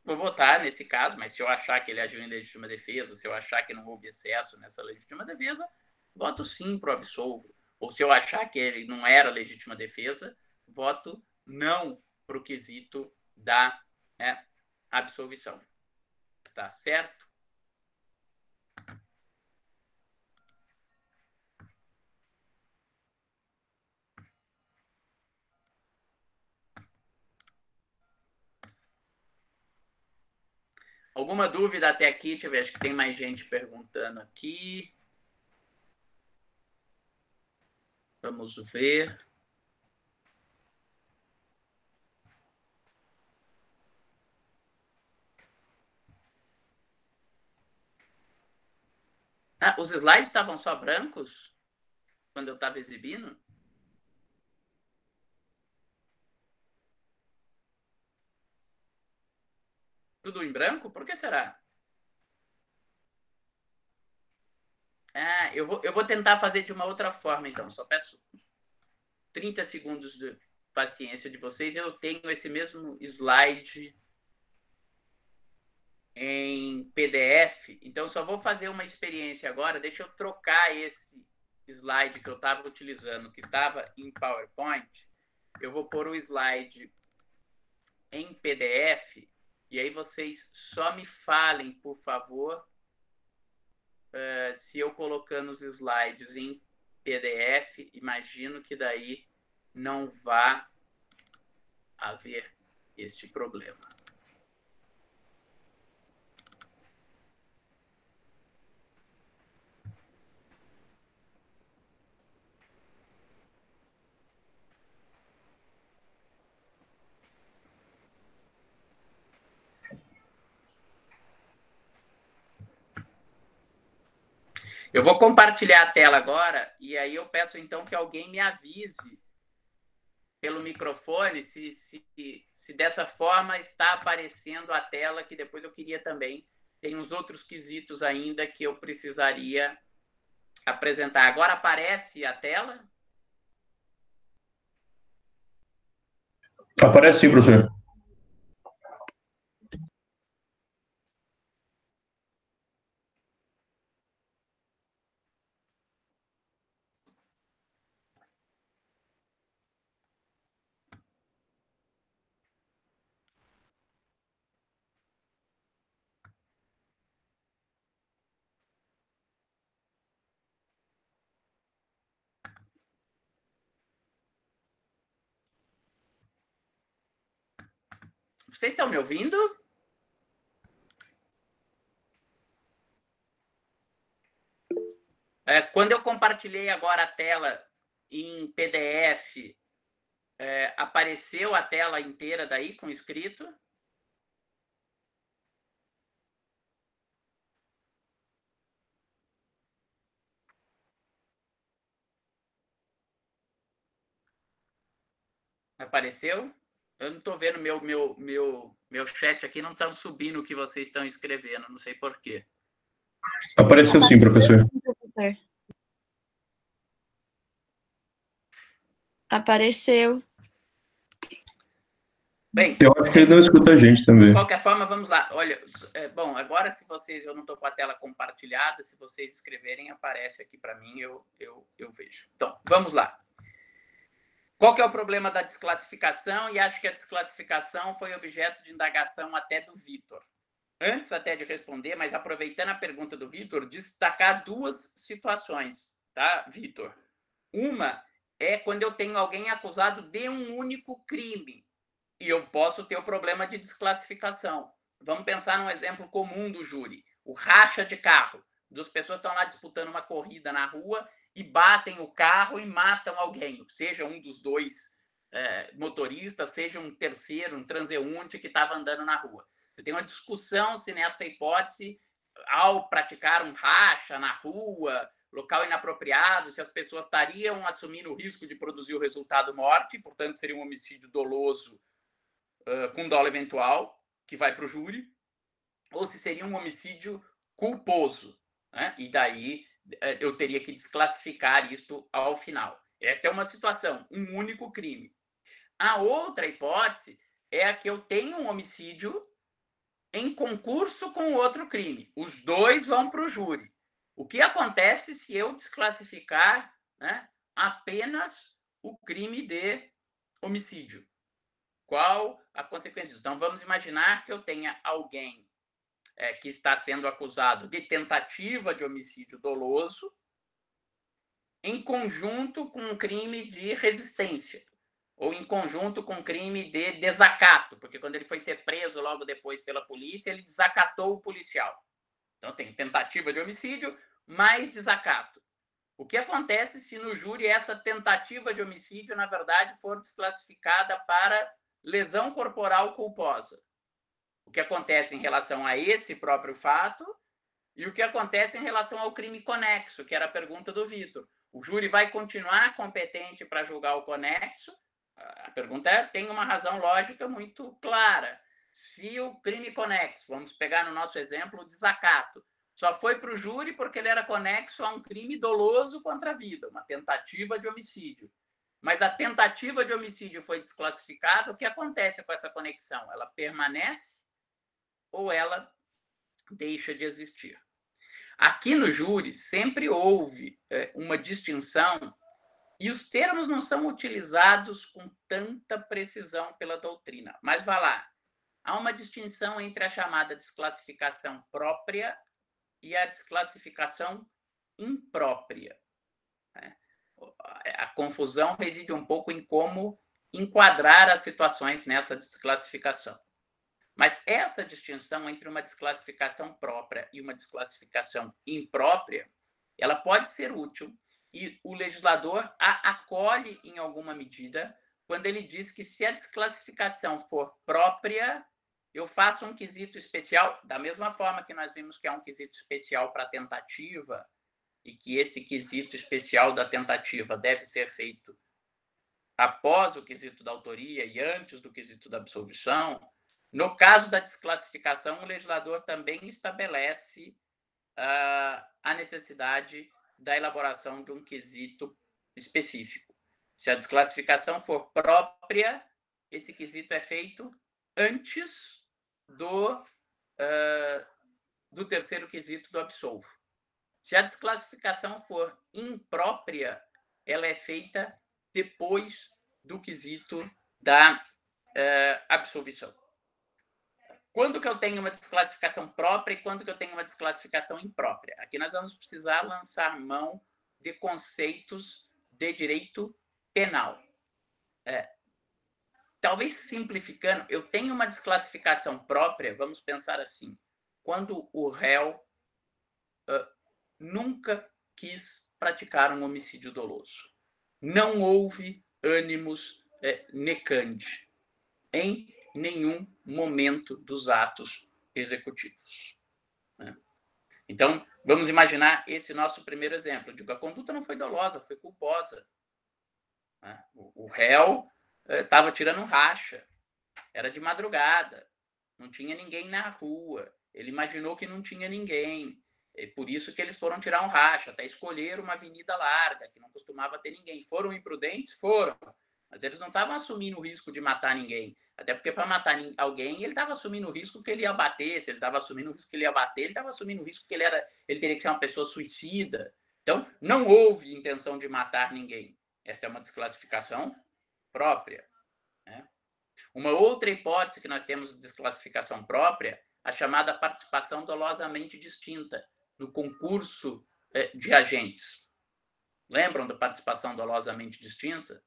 Vou votar nesse caso, mas se eu achar que ele agiu em legítima defesa, se eu achar que não houve excesso nessa legítima defesa, voto sim para o absolvo. Ou se eu achar que ele não era legítima defesa, voto não para o quesito da absolvição. Tá certo? Alguma dúvida até aqui? Deixa eu ver, acho que tem mais gente perguntando aqui. Vamos ver. Ah, os slides estavam só brancos quando eu estava exibindo? Tudo em branco? Por que será? Ah, eu vou tentar fazer de uma outra forma, então. Só peço 30 segundos de paciência de vocês. Eu tenho esse mesmo slide em PDF, então só vou fazer uma experiência agora. Deixa eu trocar esse slide que eu estava utilizando, que estava em PowerPoint. Eu vou pôr o slide em PDF, e aí vocês só me falem, por favor, se eu colocando os slides em PDF, imagino que daí não vá haver este problema. Eu vou compartilhar a tela agora, e aí eu peço então que alguém me avise pelo microfone se dessa forma está aparecendo a tela, que depois eu queria também. Tem uns outros quesitos ainda que eu precisaria apresentar. Agora aparece a tela? Aparece sim, professor. Vocês estão me ouvindo? Quando eu compartilhei agora a tela em PDF, apareceu a tela inteira daí com escrito? Apareceu? Eu não estou vendo meu chat aqui, não está subindo o que vocês estão escrevendo, não sei por quê. Apareceu sim, professor. Apareceu. Bem, Eu acho que ele não escuta a gente de também. qualquer forma, vamos lá. Olha, bom, agora se vocês, eu não estou com a tela compartilhada, se vocês escreverem, aparece aqui para mim, eu vejo. Então, vamos lá. Qual que é o problema da desclassificação? E acho que a desclassificação foi objeto de indagação até do Vitor. Antes até de responder, mas aproveitando a pergunta do Vitor, destacar duas situações, tá, Vitor? Uma é quando eu tenho alguém acusado de um único crime e eu posso ter o problema de desclassificação. Vamos pensar num exemplo comum do júri, o racha de carro. Duas pessoas estão lá disputando uma corrida na rua e batem o carro e matam alguém, seja um dos dois motoristas, seja um terceiro, um transeunte que estava andando na rua. Você tem uma discussão se nessa hipótese, ao praticar um racha na rua, local inapropriado, se as pessoas estariam assumindo o risco de produzir o resultado morte, portanto seria um homicídio doloso com dolo eventual, que vai para o júri, ou se seria um homicídio culposo, né? E daí eu teria que desclassificar isto ao final. Essa é uma situação, um único crime. A outra hipótese é a que eu tenho um homicídio em concurso com outro crime. Os dois vão para o júri. O que acontece se eu desclassificar, né, apenas o crime de homicídio? Qual a consequência disso? Então, vamos imaginar que eu tenha alguém que está sendo acusado de tentativa de homicídio doloso em conjunto com um crime de resistência ou em conjunto com um crime de desacato, porque quando ele foi ser preso logo depois pela polícia, ele desacatou o policial. Então, tem tentativa de homicídio mais desacato. O que acontece se no júri essa tentativa de homicídio, na verdade, for desclassificada para lesão corporal culposa? O que acontece em relação a esse próprio fato E o que acontece em relação ao crime conexo, que era a pergunta do Vitor? O júri vai continuar competente para julgar o conexo? A pergunta tem uma razão lógica muito clara. Se o crime conexo, vamos pegar no nosso exemplo o desacato, só foi para o júri porque ele era conexo a um crime doloso contra a vida, uma tentativa de homicídio. Mas a tentativa de homicídio foi desclassificada, o que acontece com essa conexão? Ela permanece ou ela deixa de existir? Aqui no júri sempre houve uma distinção e os termos não são utilizados com tanta precisão pela doutrina. Mas vá lá, há uma distinção entre a chamada desclassificação própria e a desclassificação imprópria. A confusão reside um pouco em como enquadrar as situações nessa desclassificação. Mas essa distinção entre uma desclassificação própria e uma desclassificação imprópria, ela pode ser útil e o legislador a acolhe em alguma medida quando ele diz que se a desclassificação for própria, eu faço um quesito especial, da mesma forma que nós vimos que é um quesito especial para a tentativa e que esse quesito especial da tentativa deve ser feito após o quesito da autoria e antes do quesito da absolvição. No caso da desclassificação, o legislador também estabelece a necessidade da elaboração de um quesito específico. Se a desclassificação for própria, esse quesito é feito antes do terceiro quesito do absolvo. Se a desclassificação for imprópria, ela é feita depois do quesito da absolvição. Quando que eu tenho uma desclassificação própria e quando que eu tenho uma desclassificação imprópria? Aqui nós vamos precisar lançar mão de conceitos de direito penal. Talvez simplificando, eu tenho uma desclassificação própria, vamos pensar assim, quando o réu nunca quis praticar um homicídio doloso. Não houve ânimos necandi em nenhum momento dos atos executivos. Então, vamos imaginar esse nosso primeiro exemplo. Digo, a conduta não foi dolosa, foi culposa. O réu estava tirando racha, era de madrugada, não tinha ninguém na rua, ele imaginou que não tinha ninguém, é por isso que eles foram tirar um racha, até escolheram uma avenida larga, que não costumava ter ninguém. Foram imprudentes? Foram. Mas eles não estavam assumindo o risco de matar ninguém. Até porque, para matar alguém, ele estava assumindo o risco que ele ia bater. Se ele estava assumindo o risco que ele ia bater, ele estava assumindo o risco que ele teria que ser uma pessoa suicida. Então, não houve intenção de matar ninguém. Esta é uma desclassificação própria. Uma outra hipótese que nós temos de desclassificação própria, a chamada participação dolosamente distinta no concurso de agentes. Lembram da participação dolosamente distinta?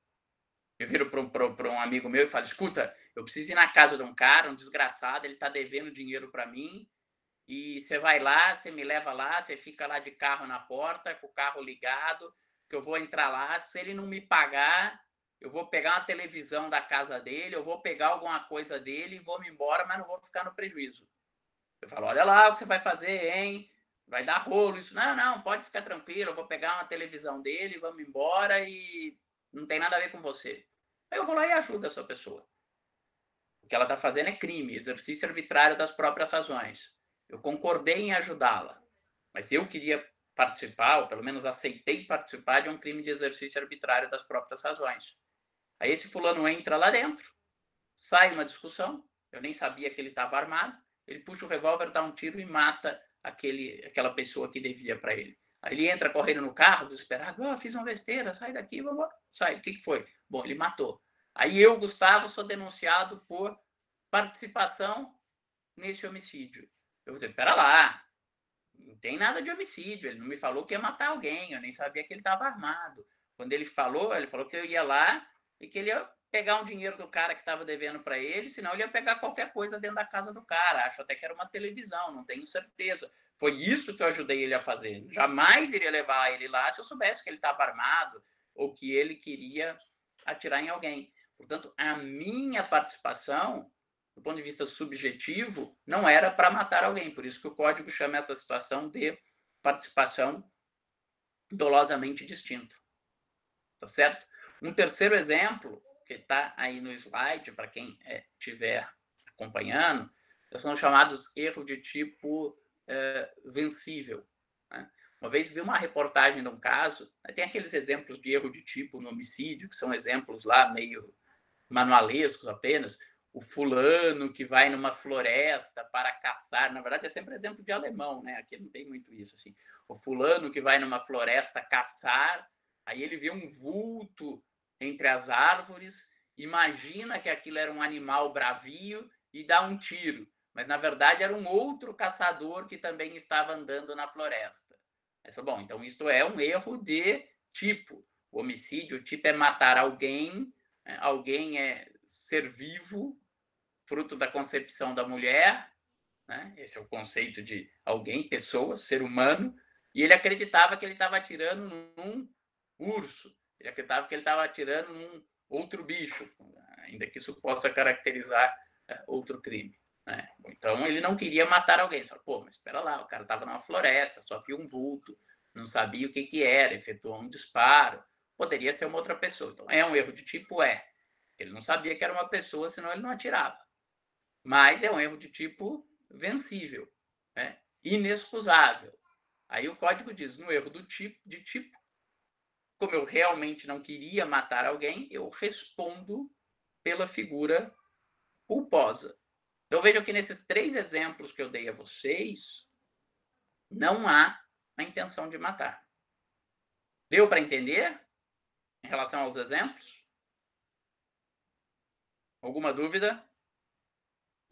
Eu viro para um amigo meu e falo, escuta, eu preciso ir na casa de um cara, um desgraçado, ele está devendo dinheiro para mim, e você vai lá, você me leva lá, você fica lá de carro na porta, com o carro ligado, que eu vou entrar lá, se ele não me pagar, eu vou pegar uma televisão da casa dele, eu vou pegar alguma coisa dele e vou me embora, mas não vou ficar no prejuízo. Eu falo, olha lá o que você vai fazer, hein? Vai dar rolo isso. Não, pode ficar tranquilo, eu vou pegar uma televisão dele, vamos embora e não tem nada a ver com você. Aí eu vou lá e ajudo essa pessoa. O que ela está fazendo é crime, exercício arbitrário das próprias razões. Eu concordei em ajudá-la, mas eu queria participar, ou pelo menos aceitei participar de um crime de exercício arbitrário das próprias razões. Aí esse fulano entra lá dentro, sai uma discussão, eu nem sabia que ele estava armado, ele puxa o revólver, dá um tiro e mata aquela pessoa que devia para ele. Aí ele entra correndo no carro, desesperado, fiz uma besteira, sai daqui, vamos embora. Sai, o que foi? Bom, ele matou. Aí eu, Gustavo, sou denunciado por participação nesse homicídio. Eu vou dizer, pera lá, não tem nada de homicídio, ele não me falou que ia matar alguém, eu nem sabia que ele estava armado. Quando ele falou que eu ia lá e que ele ia pegar um dinheiro do cara que estava devendo para ele, senão ele ia pegar qualquer coisa dentro da casa do cara. Acho até que era uma televisão, não tenho certeza. Foi isso que eu ajudei ele a fazer. Jamais iria levar ele lá se eu soubesse que ele estava armado ou que ele queria atirar em alguém. Portanto, a minha participação do ponto de vista subjetivo, não era para matar alguém. Por isso que o Código chama essa situação de participação dolosamente distinta. Tá certo? Um terceiro exemplo, que está aí no slide, para quem estiver acompanhando, são chamados erros de tipo vencível. Né? Uma vez vi uma reportagem de um caso, tem aqueles exemplos de erro de tipo no homicídio, que são exemplos lá meio manualescos apenas. O fulano que vai numa floresta para caçar, na verdade é sempre exemplo de alemão, né? Aqui não tem muito isso. Assim. O fulano que vai numa floresta caçar, aí ele vê um vulto entre as árvores, imagina que aquilo era um animal bravio e dá um tiro. Mas, na verdade, era um outro caçador que também estava andando na floresta. Bom, então isto é um erro de tipo. O homicídio, o tipo é matar alguém, alguém é ser vivo, fruto da concepção da mulher, né? Esse é o conceito de alguém, pessoa, ser humano, e ele acreditava que ele estava atirando num urso, ele acreditava que ele estava atirando num outro bicho, ainda que isso possa caracterizar outro crime. Né? Então, ele não queria matar alguém. Só, pô, mas espera lá, o cara estava numa floresta, só viu um vulto, não sabia o que era, efetuou um disparo, poderia ser uma outra pessoa. Então, é um erro de tipo? Ele não sabia que era uma pessoa, senão ele não atirava. Mas é um erro de tipo vencível, né? Inexcusável. Aí o código diz, no erro de tipo, como eu realmente não queria matar alguém, eu respondo pela figura culposa. Então vejam que nesses 3 exemplos que eu dei a vocês, não há a intenção de matar. Deu para entender em relação aos exemplos? Alguma dúvida?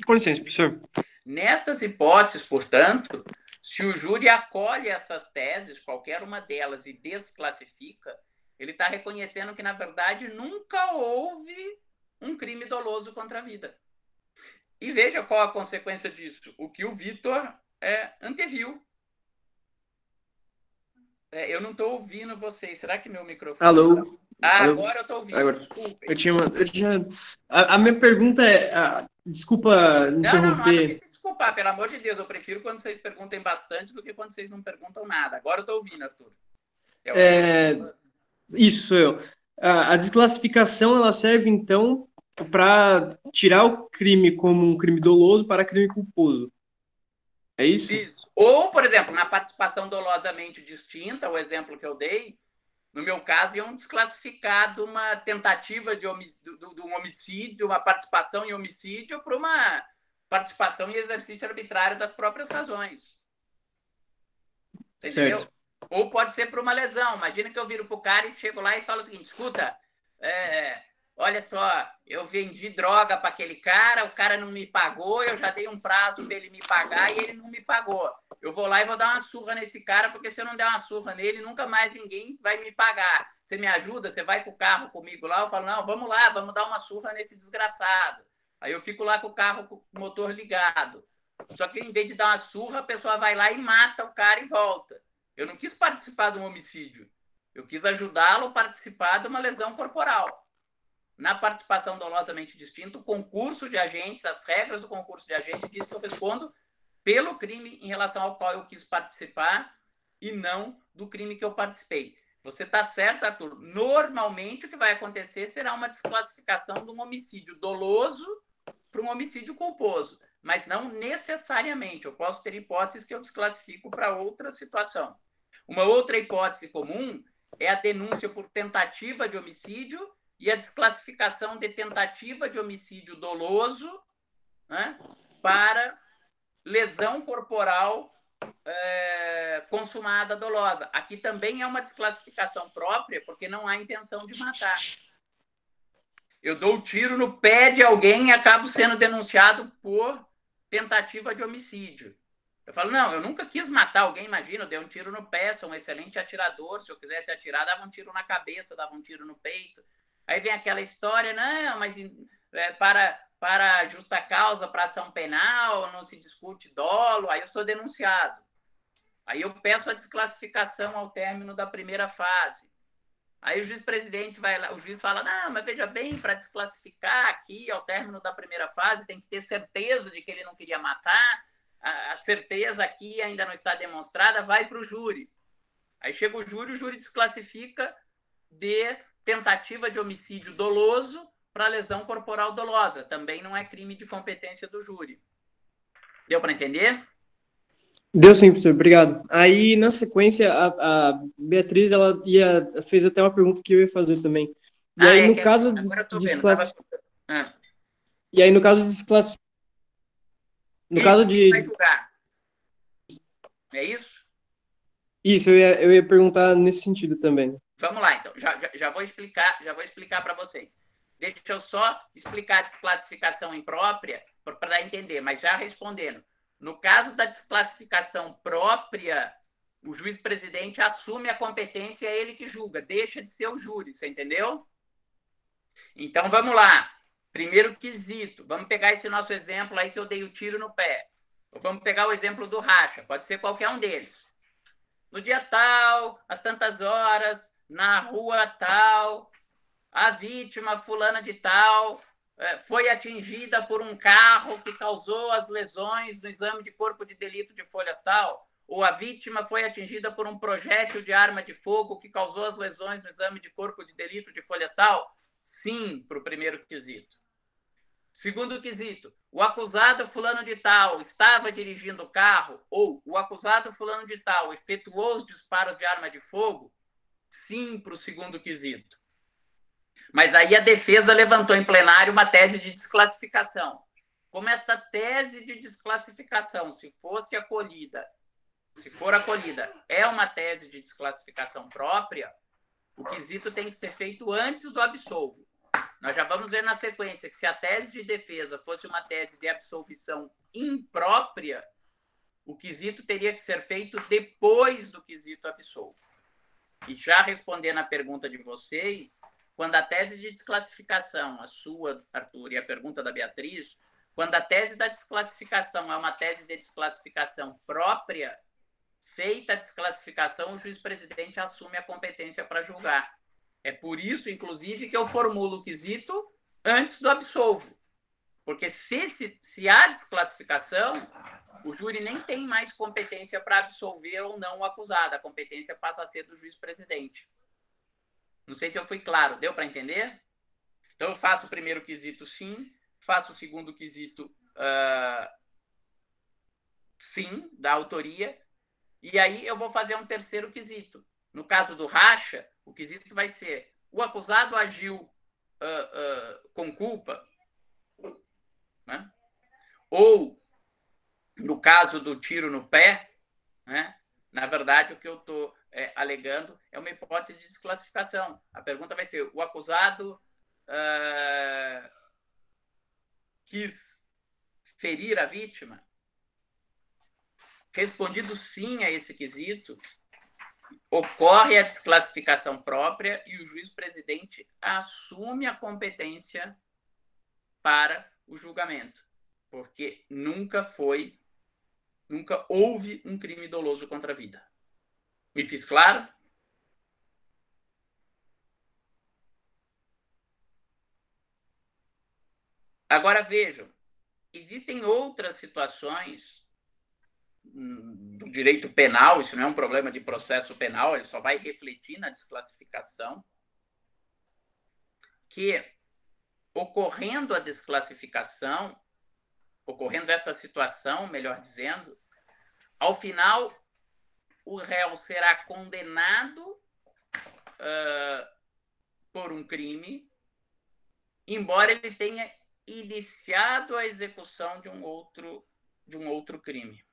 Com licença, professor. Nestas hipóteses, portanto, se o júri acolhe estas teses, qualquer uma delas, e desclassifica, ele está reconhecendo que, na verdade, nunca houve um crime doloso contra a vida. E veja qual a consequência disso. O que o Vitor anteviu. Eu não estou ouvindo vocês. Será que meu microfone... Alô? Alô? Alô? Agora eu estou ouvindo. Agora. Desculpem. Eu tinha... A minha pergunta é... desculpa Não há do que interromper. se desculpar, pelo amor de Deus. Eu prefiro quando vocês perguntem bastante do que quando vocês não perguntam nada. Agora eu estou ouvindo, Arthur. Isso, sou eu. A desclassificação, ela serve, então, para tirar o crime como um crime doloso para crime culposo. É isso? Isso. Ou, por exemplo, na participação dolosamente distinta, o exemplo que eu dei, no meu caso, iam desclassificar de uma tentativa de um homicídio, uma participação em homicídio, para uma participação em exercício arbitrário das próprias razões. Você entendeu? Certo. Ou pode ser por uma lesão. Imagina que eu viro para o cara e chego lá e falo o seguinte, escuta, olha só, eu vendi droga para aquele cara, o cara não me pagou, eu já dei um prazo para ele me pagar e ele não me pagou. Eu vou lá e vou dar uma surra nesse cara, porque se eu não der uma surra nele, nunca mais ninguém vai me pagar. Você me ajuda? Você vai com o carro comigo lá? Eu falo, não, vamos lá, vamos dar uma surra nesse desgraçado. Aí eu fico lá com o carro com o motor ligado. Só que em vez de dar uma surra, a pessoa vai lá e mata o cara e volta. Eu não quis participar de um homicídio. Eu quis ajudá-lo a participar de uma lesão corporal. Na participação dolosamente distinta, o concurso de agentes, as regras do concurso de agentes, diz que eu respondo pelo crime em relação ao qual eu quis participar e não do crime que eu participei. Você está certo, Arthur? Normalmente, o que vai acontecer será uma desclassificação de um homicídio doloso para um homicídio culposo, mas não necessariamente. Eu posso ter hipóteses que eu desclassifico para outra situação. Uma outra hipótese comum é a denúncia por tentativa de homicídio e a desclassificação de tentativa de homicídio doloso, né, para lesão corporal consumada dolosa. Aqui também é uma desclassificação própria, porque não há intenção de matar. Eu dou um tiro no pé de alguém e acabo sendo denunciado por tentativa de homicídio. Eu falo, não, eu nunca quis matar alguém, imagina, eu dei um tiro no pé, sou um excelente atirador, se eu quisesse atirar, dava um tiro na cabeça, dava um tiro no peito. Aí vem aquela história, não, mas para justa causa, para ação penal, não se discute dolo, aí eu sou denunciado. Aí eu peço a desclassificação ao término da primeira fase. Aí o juiz-presidente vai lá, o juiz fala, não, mas veja bem, para desclassificar aqui ao término da primeira fase, tem que ter certeza de que ele não queria matar, a certeza aqui ainda não está demonstrada, vai para o júri. Aí chega o júri desclassifica de tentativa de homicídio doloso para lesão corporal dolosa. Também não é crime de competência do júri. Deu para entender? Deu sim, professor, obrigado. Aí, na sequência, a Beatriz, ela fez até uma pergunta que eu ia fazer também. E aí, no caso de agora eu tô vendo. E aí, no caso de desclassificação... No caso de... Quem vai julgar? É isso? Isso, eu ia perguntar nesse sentido também. Vamos lá, então. Já vou explicar para vocês. Deixa eu só explicar a desclassificação imprópria para dar a entender, mas já respondendo. No caso da desclassificação própria, o juiz-presidente assume a competência, é ele que julga, deixa de ser o júri, você entendeu? Então, vamos lá. Primeiro quesito. Vamos pegar esse nosso exemplo aí que eu dei o tiro no pé. Ou vamos pegar o exemplo do racha, pode ser qualquer um deles. No dia tal, às tantas horas, na rua tal, a vítima fulana de tal foi atingida por um carro que causou as lesões no exame de corpo de delito de folhas tal, ou a vítima foi atingida por um projétil de arma de fogo que causou as lesões no exame de corpo de delito de folhas tal? Sim, para o primeiro quesito. Segundo quesito, o acusado fulano de tal estava dirigindo o carro, ou o acusado fulano de tal efetuou os disparos de arma de fogo? Sim, para o segundo quesito. Mas aí a defesa levantou em plenário uma tese de desclassificação. Como esta tese de desclassificação, se for acolhida, é uma tese de desclassificação própria, o quesito tem que ser feito antes do absolvo. Nós já vamos ver na sequência que se a tese de defesa fosse uma tese de absolvição imprópria, o quesito teria que ser feito depois do quesito absolvo. E já respondendo a pergunta de vocês, quando a tese de desclassificação, a sua, Arthur, e a pergunta da Beatriz, quando a tese da desclassificação é uma tese de desclassificação própria, feita a desclassificação, o juiz-presidente assume a competência para julgar. É por isso, inclusive, que eu formulo o quesito antes do absolvo. Porque se há desclassificação, o júri nem tem mais competência para absolver ou não o acusado. A competência passa a ser do juiz-presidente. Não sei se eu fui claro. Deu para entender? Então, eu faço o primeiro quesito sim, faço o segundo quesito sim, da autoria, e aí eu vou fazer um terceiro quesito. No caso do racha, o quesito vai ser: o acusado agiu com culpa? Né? Ou, no caso do tiro no pé, né? Na verdade, o que eu estou alegando é uma hipótese de desclassificação. A pergunta vai ser: o acusado quis ferir a vítima? Respondido sim a esse quesito, ocorre a desclassificação própria e o juiz-presidente assume a competência para o julgamento, porque nunca houve um crime doloso contra a vida. Me fiz claro? Agora vejam, existem outras situações do direito penal, isso não é um problema de processo penal, ele só vai refletir na desclassificação, que ocorrendo a desclassificação, ocorrendo esta situação, melhor dizendo, ao final o réu será condenado por um crime, embora ele tenha iniciado a execução de um outro crime.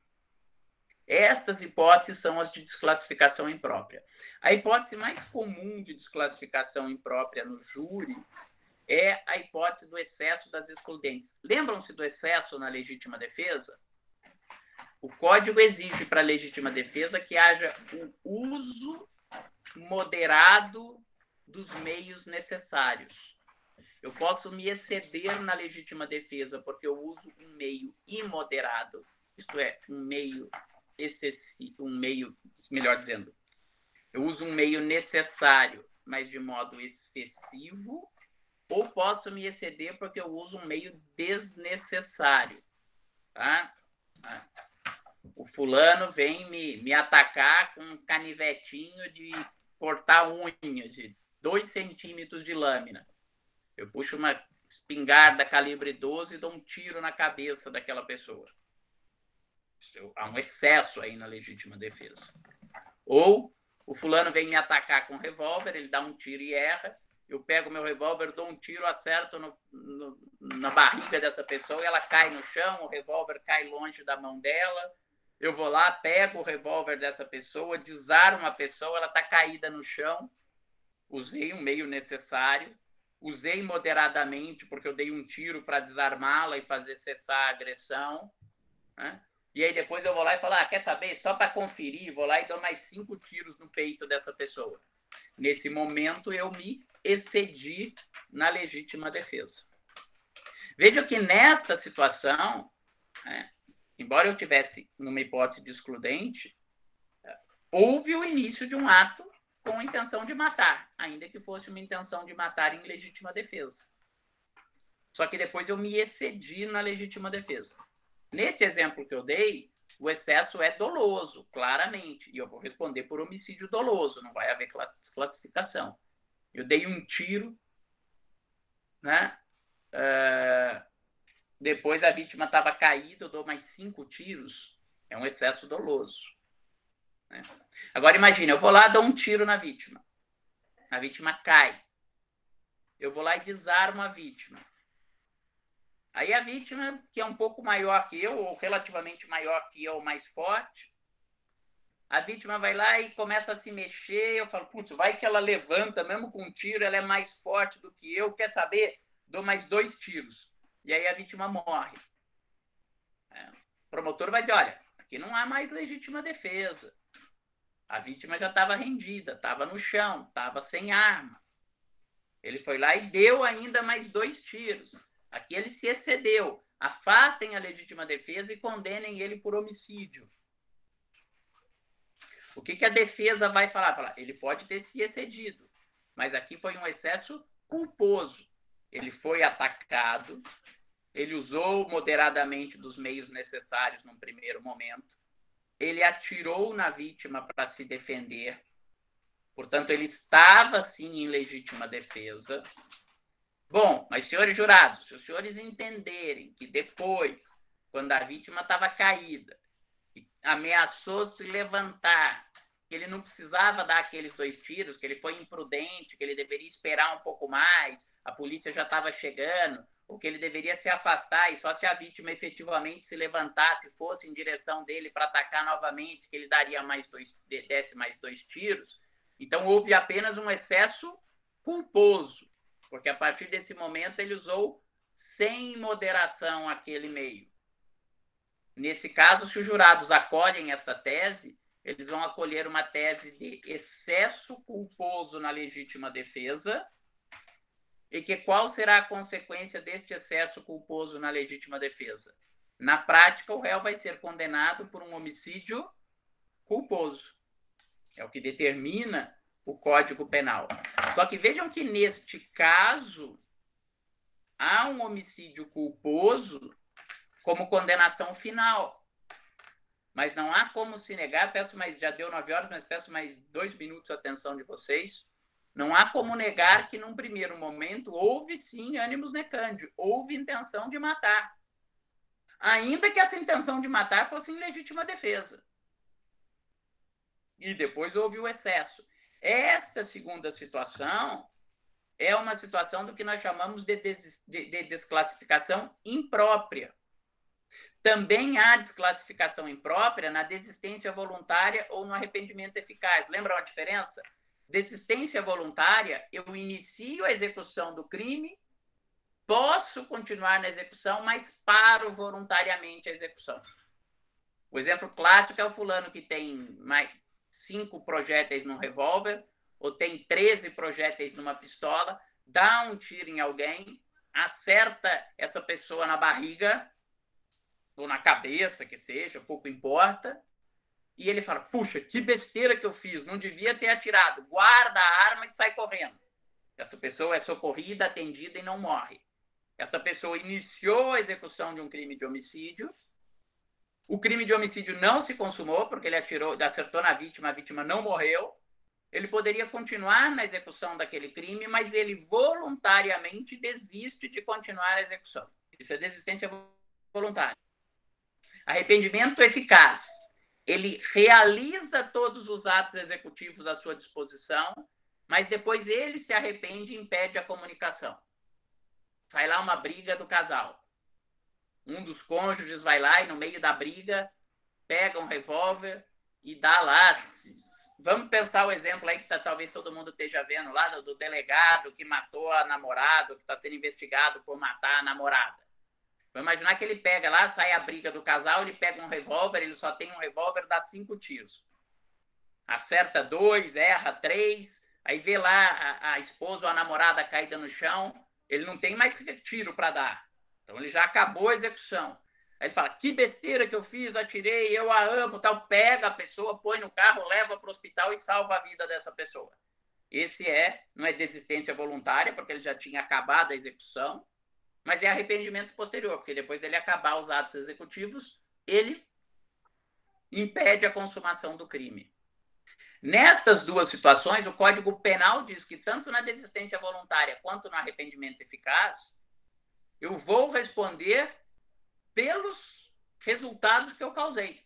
Estas hipóteses são as de desclassificação imprópria. A hipótese mais comum de desclassificação imprópria no júri é a hipótese do excesso das excludentes. Lembram-se do excesso na legítima defesa? O Código exige para a legítima defesa que haja o uso moderado dos meios necessários. Eu posso me exceder na legítima defesa porque eu uso um meio imoderado, isto é, um meio excessivo, melhor dizendo, eu uso um meio necessário, mas de modo excessivo, ou posso me exceder porque eu uso um meio desnecessário. Tá? O fulano vem me atacar com um canivetinho de cortar unha, de 2 centímetros de lâmina. Eu puxo uma espingarda calibre 12 e dou um tiro na cabeça daquela pessoa. Há um excesso aí na legítima defesa. Ou o fulano vem me atacar com um revólver, ele dá um tiro e erra, eu pego meu revólver, dou um tiro, acerto na barriga dessa pessoa e ela cai no chão, o revólver cai longe da mão dela, eu vou lá, pego o revólver dessa pessoa, desarmo a pessoa, ela está caída no chão, usei um meio necessário, usei moderadamente, porque eu dei um tiro para desarmá-la e fazer cessar a agressão, né? E aí depois eu vou lá e falo, quer saber? Só para conferir, vou lá e dou mais 5 tiros no peito dessa pessoa. Nesse momento, eu me excedi na legítima defesa. Veja que nesta situação, né, embora eu tivesse numa hipótese de excludente, houve o início de um ato com intenção de matar, ainda que fosse uma intenção de matar em legítima defesa. Só que depois eu me excedi na legítima defesa. Nesse exemplo que eu dei, o excesso é doloso, claramente, e eu vou responder por homicídio doloso, não vai haver desclassificação. Eu dei um tiro, né? Depois a vítima estava caída, eu dou mais 5 tiros, é um excesso doloso. Né? Agora imagina, eu vou lá, dou um tiro na vítima, a vítima cai, eu vou lá e desarmo a vítima. Aí a vítima, que é um pouco maior que eu, ou relativamente maior que eu, mais forte, a vítima vai lá e começa a se mexer, eu falo, putz, vai que ela levanta, mesmo com um tiro, ela é mais forte do que eu, quer saber? Dou mais 2 tiros. E aí a vítima morre. O promotor vai dizer, olha, aqui não há mais legítima defesa. A vítima já estava rendida, estava no chão, estava sem arma. Ele foi lá e deu ainda mais 2 tiros. Aqui ele se excedeu. Afastem a legítima defesa e condenem ele por homicídio. O que a defesa vai falar? Falar, ele pode ter se excedido, mas aqui foi um excesso culposo. Ele foi atacado, ele usou moderadamente dos meios necessários num primeiro momento, ele atirou na vítima para se defender, portanto, ele estava, sim, em legítima defesa. Bom, mas, senhores jurados, se os senhores entenderem que depois, quando a vítima estava caída, ameaçou se levantar, que ele não precisava dar aqueles 2 tiros, que ele foi imprudente, que ele deveria esperar um pouco mais, a polícia já estava chegando, ou que ele deveria se afastar e só se a vítima efetivamente se levantasse, fosse em direção dele para atacar novamente, que ele daria desse mais 2 tiros. Então, houve apenas um excesso culposo, porque a partir desse momento ele usou sem moderação aquele meio. Nesse caso, se os jurados acolhem esta tese, eles vão acolher uma tese de excesso culposo na legítima defesa, e que qual será a consequência deste excesso culposo na legítima defesa? Na prática, o réu vai ser condenado por um homicídio culposo. É o que determina o Código Penal. Só que vejam que, neste caso, há um homicídio culposo como condenação final. Mas não há como se negar, já deu 9 horas, mas peço mais 2 minutos de atenção de vocês. Não há como negar que, num primeiro momento, houve sim ânimos necandi, houve intenção de matar. Ainda que essa intenção de matar fosse em legítima defesa. E depois houve o excesso. Esta segunda situação é uma situação do que nós chamamos de desclassificação imprópria. Também há desclassificação imprópria na desistência voluntária ou no arrependimento eficaz. Lembram a diferença? Desistência voluntária, eu inicio a execução do crime, posso continuar na execução, mas paro voluntariamente a execução. O exemplo clássico é o fulano que tem mais 5 projéteis num revólver, ou tem 13 projéteis numa pistola, dá um tiro em alguém, acerta essa pessoa na barriga, ou na cabeça, que seja, pouco importa, e ele fala, puxa, que besteira que eu fiz, não devia ter atirado, guarda a arma e sai correndo. Essa pessoa é socorrida, atendida e não morre. Essa pessoa iniciou a execução de um crime de homicídio, o crime de homicídio não se consumou, porque ele acertou na vítima, a vítima não morreu. Ele poderia continuar na execução daquele crime, mas ele voluntariamente desiste de continuar a execução. Isso é desistência voluntária. Arrependimento eficaz. Ele realiza todos os atos executivos à sua disposição, mas depois ele se arrepende e impede a comunicação. Sai lá uma briga do casal. Um dos cônjuges vai lá e, no meio da briga, pega um revólver e dá lá. Vamos pensar o exemplo aí que talvez todo mundo esteja vendo lá do delegado que matou a namorada, que está sendo investigado por matar a namorada. Vamos imaginar que ele pega lá, sai a briga do casal, ele pega um revólver, ele só tem um revólver, dá 5 tiros. Acerta 2, erra 3, aí vê lá a esposa ou a namorada caída no chão, ele não tem mais tiro para dar. Então, ele já acabou a execução. Aí ele fala, que besteira que eu fiz, atirei, eu a amo, tal. Pega a pessoa, põe no carro, leva para o hospital e salva a vida dessa pessoa. Esse não é desistência voluntária, porque ele já tinha acabado a execução, mas é arrependimento posterior, porque depois dele acabar os atos executivos, ele impede a consumação do crime. Nestas duas situações, o Código Penal diz que tanto na desistência voluntária quanto no arrependimento eficaz, eu vou responder pelos resultados que eu causei.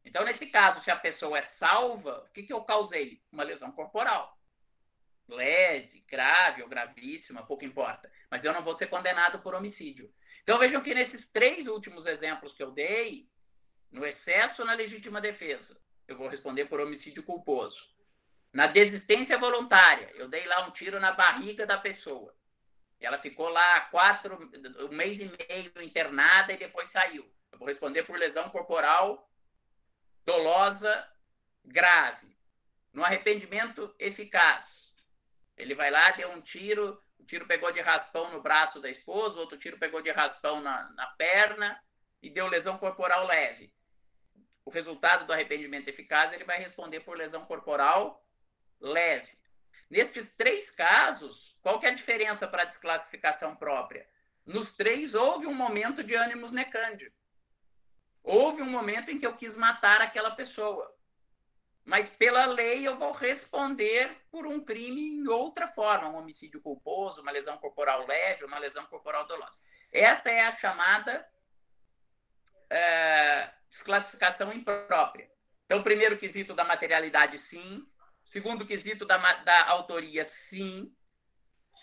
Então, nesse caso, se a pessoa é salva, o que eu causei? Uma lesão corporal. Leve, grave ou gravíssima, pouco importa. Mas eu não vou ser condenado por homicídio. Então, vejam que nesses 3 últimos exemplos que eu dei, no excesso ou na legítima defesa, eu vou responder por homicídio culposo. Na desistência voluntária, eu dei lá um tiro na barriga da pessoa. Ela ficou lá 1 mês e meio internada e depois saiu. Eu vou responder por lesão corporal dolosa grave. No arrependimento eficaz, ele vai lá, deu um tiro, o tiro pegou de raspão no braço da esposa, outro tiro pegou de raspão na perna e deu lesão corporal leve. O resultado do arrependimento eficaz, ele vai responder por lesão corporal leve. Nestes 3 casos, qual que é a diferença para a desclassificação própria? Nos 3, houve um momento de ânimos necandi. Houve um momento em que eu quis matar aquela pessoa. Mas, pela lei, eu vou responder por um crime em outra forma, um homicídio culposo, uma lesão corporal leve, uma lesão corporal dolosa. Esta é a chamada desclassificação imprópria. Então, o primeiro quesito da materialidade, sim. Segundo quesito da autoria, sim.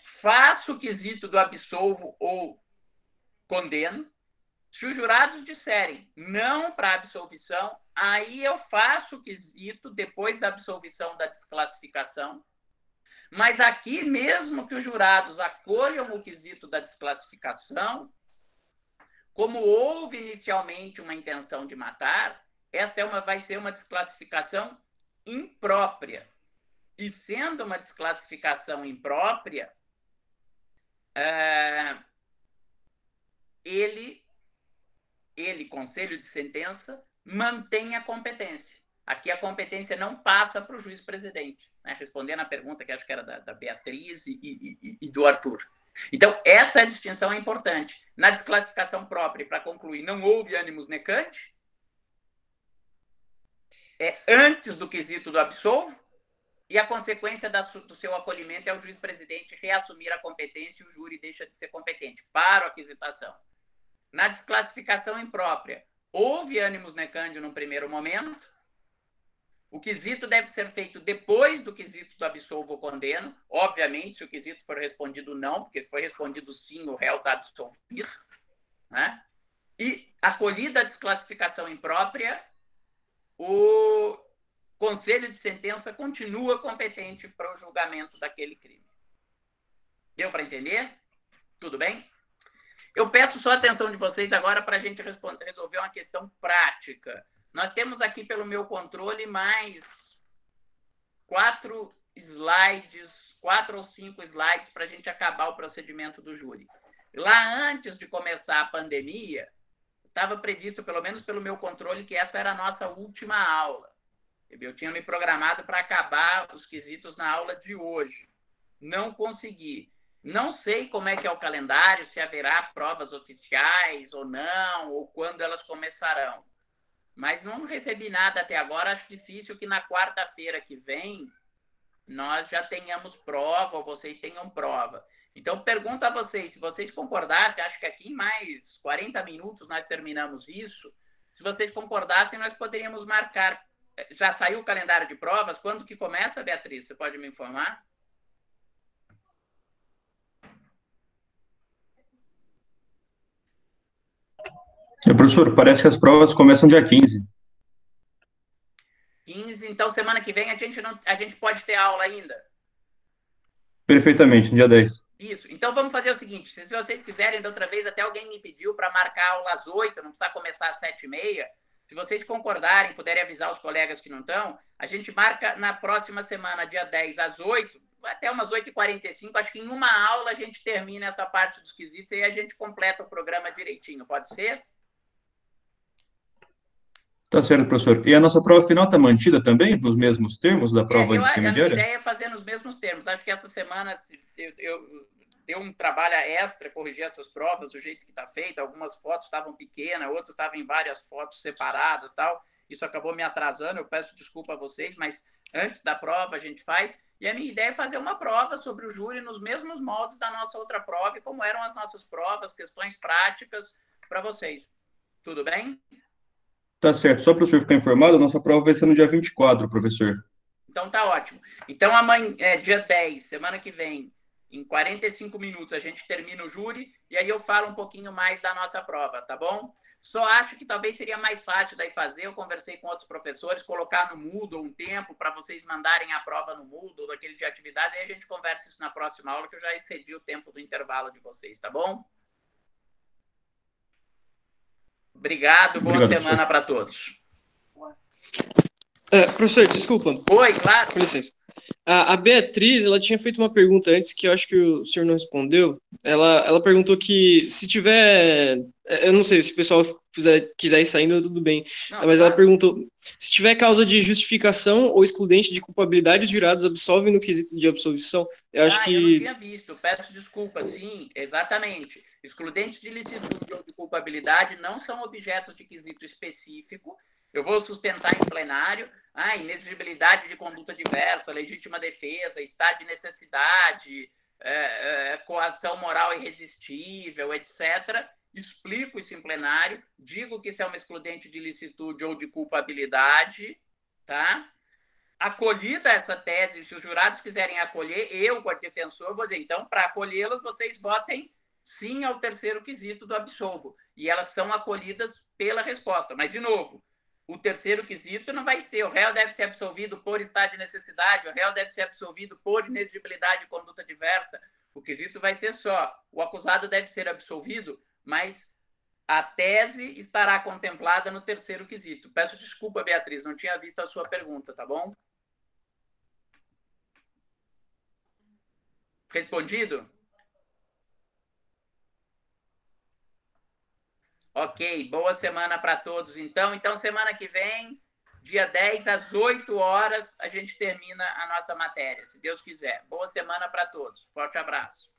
Faço o quesito do absolvo ou condeno. Se os jurados disserem não para a absolvição, aí eu faço o quesito depois da absolvição da desclassificação. Mas aqui, mesmo que os jurados acolham o quesito da desclassificação, como houve inicialmente uma intenção de matar, esta vai ser uma desclassificação imprópria. E sendo uma desclassificação imprópria, ele, conselho de sentença, mantém a competência. Aqui a competência não passa para o juiz presidente, né? Respondendo a pergunta que acho que era da Beatriz e do Arthur. Então, essa distinção é importante. Na desclassificação própria, para concluir, não houve ânimos necandi, antes do quesito do absolvo, e a consequência do seu acolhimento é o juiz presidente reassumir a competência e o júri deixa de ser competente para a aquisitação. Na desclassificação imprópria, houve ânimos necandi no primeiro momento, o quesito deve ser feito depois do quesito do absolvo ou condeno, obviamente, se o quesito for respondido não, porque se for respondido sim, o réu está absolvido, né? E, acolhida a desclassificação imprópria, o conselho de sentença continua competente para o julgamento daquele crime. Deu para entender? Tudo bem? Eu peço só a atenção de vocês agora para a gente resolver uma questão prática. Nós temos aqui, pelo meu controle, mais 4 slides, 4 ou 5 slides para a gente acabar o procedimento do júri. Lá antes de começar a pandemia, estava previsto, pelo menos pelo meu controle, que essa era a nossa última aula. Eu tinha me programado para acabar os quesitos na aula de hoje. Não consegui. Não sei como é que é o calendário, se haverá provas oficiais ou não, ou quando elas começarão. Mas não recebi nada até agora. Acho difícil que na quarta-feira que vem nós já tenhamos prova ou vocês tenham prova. Então, pergunto a vocês, se vocês concordassem, acho que aqui em mais 40 minutos nós terminamos isso. Se vocês concordassem, nós poderíamos marcar. Já saiu o calendário de provas? Quando que começa, Beatriz? Você pode me informar? Professor, parece que as provas começam dia 15. 15, então semana que vem a gente pode ter aula ainda? Perfeitamente, dia 10. Isso. Então vamos fazer o seguinte: se vocês quiserem, da outra vez até alguém me pediu para marcar a aula às 8, não precisa começar às 7h30. Se vocês concordarem, puderem avisar os colegas que não estão, a gente marca na próxima semana, dia 10, às 8, até umas 8h45. Acho que em uma aula a gente termina essa parte dos quesitos e a gente completa o programa direitinho. Pode ser? Tá certo, professor. E a nossa prova final está mantida também, nos mesmos termos da prova A minha intermediária? ideia é fazer nos mesmos termos. Acho que essa semana eu deu um trabalho extra corrigir essas provas do jeito que está feito. Algumas fotos estavam pequenas, outras estavam em várias fotos separadas, tal. Isso acabou me atrasando. Eu peço desculpa a vocês, mas antes da prova a gente faz. E a minha ideia é fazer uma prova sobre o júri nos mesmos moldes da nossa outra prova e como eram as nossas provas, questões práticas para vocês. Tudo bem? Tá certo. Só para o senhor ficar informado, a nossa prova vai ser no dia 24, professor. Então tá ótimo. Então amanhã, dia 10, semana que vem, em 45 minutos, a gente termina o júri e aí eu falo um pouquinho mais da nossa prova, tá bom? Só acho que talvez seria mais fácil daí fazer. Eu conversei com outros professores, colocar no Moodle um tempo para vocês mandarem a prova no Moodle, daquele de atividade, e aí a gente conversa isso na próxima aula, que eu já excedi o tempo do intervalo de vocês, tá bom? Obrigado, boa semana para todos. Professor, desculpa. Oi, claro. Com licença. A Beatriz, ela tinha feito uma pergunta antes que eu acho que o senhor não respondeu. Ela perguntou que se tiver... Eu não sei, se o pessoal quiser ir saindo, tudo bem. Não, mas claro. ela perguntou, se tiver causa de justificação ou excludente de culpabilidade, os jurados absolvem no quesito de absolvição? Eu acho que... Eu não tinha visto, peço desculpa, sim, exatamente. Excludentes de licitude ou de culpabilidade não são objetos de quesito específico. Eu vou sustentar em plenário inexigibilidade de conduta diversa, legítima defesa, estado de necessidade, coação moral irresistível, etc. Explico isso em plenário, digo que isso é uma excludente de licitude ou de culpabilidade, tá? Acolhida essa tese, se os jurados quiserem acolher, eu, como defensor, vou dizer, então, para acolhê-las, vocês votem sim ao terceiro quesito do absolvo. E elas são acolhidas pela resposta. Mas, de novo, o terceiro quesito não vai ser: o réu deve ser absolvido por estado de necessidade, o réu deve ser absolvido por inexigibilidade de conduta diversa. O quesito vai ser só: o acusado deve ser absolvido, mas a tese estará contemplada no terceiro quesito. Peço desculpa, Beatriz, não tinha visto a sua pergunta, tá bom? Respondido? Ok, boa semana para todos, então. Então, semana que vem, dia 10, às 8 horas, a gente termina a nossa matéria, se Deus quiser. Boa semana para todos. Forte abraço.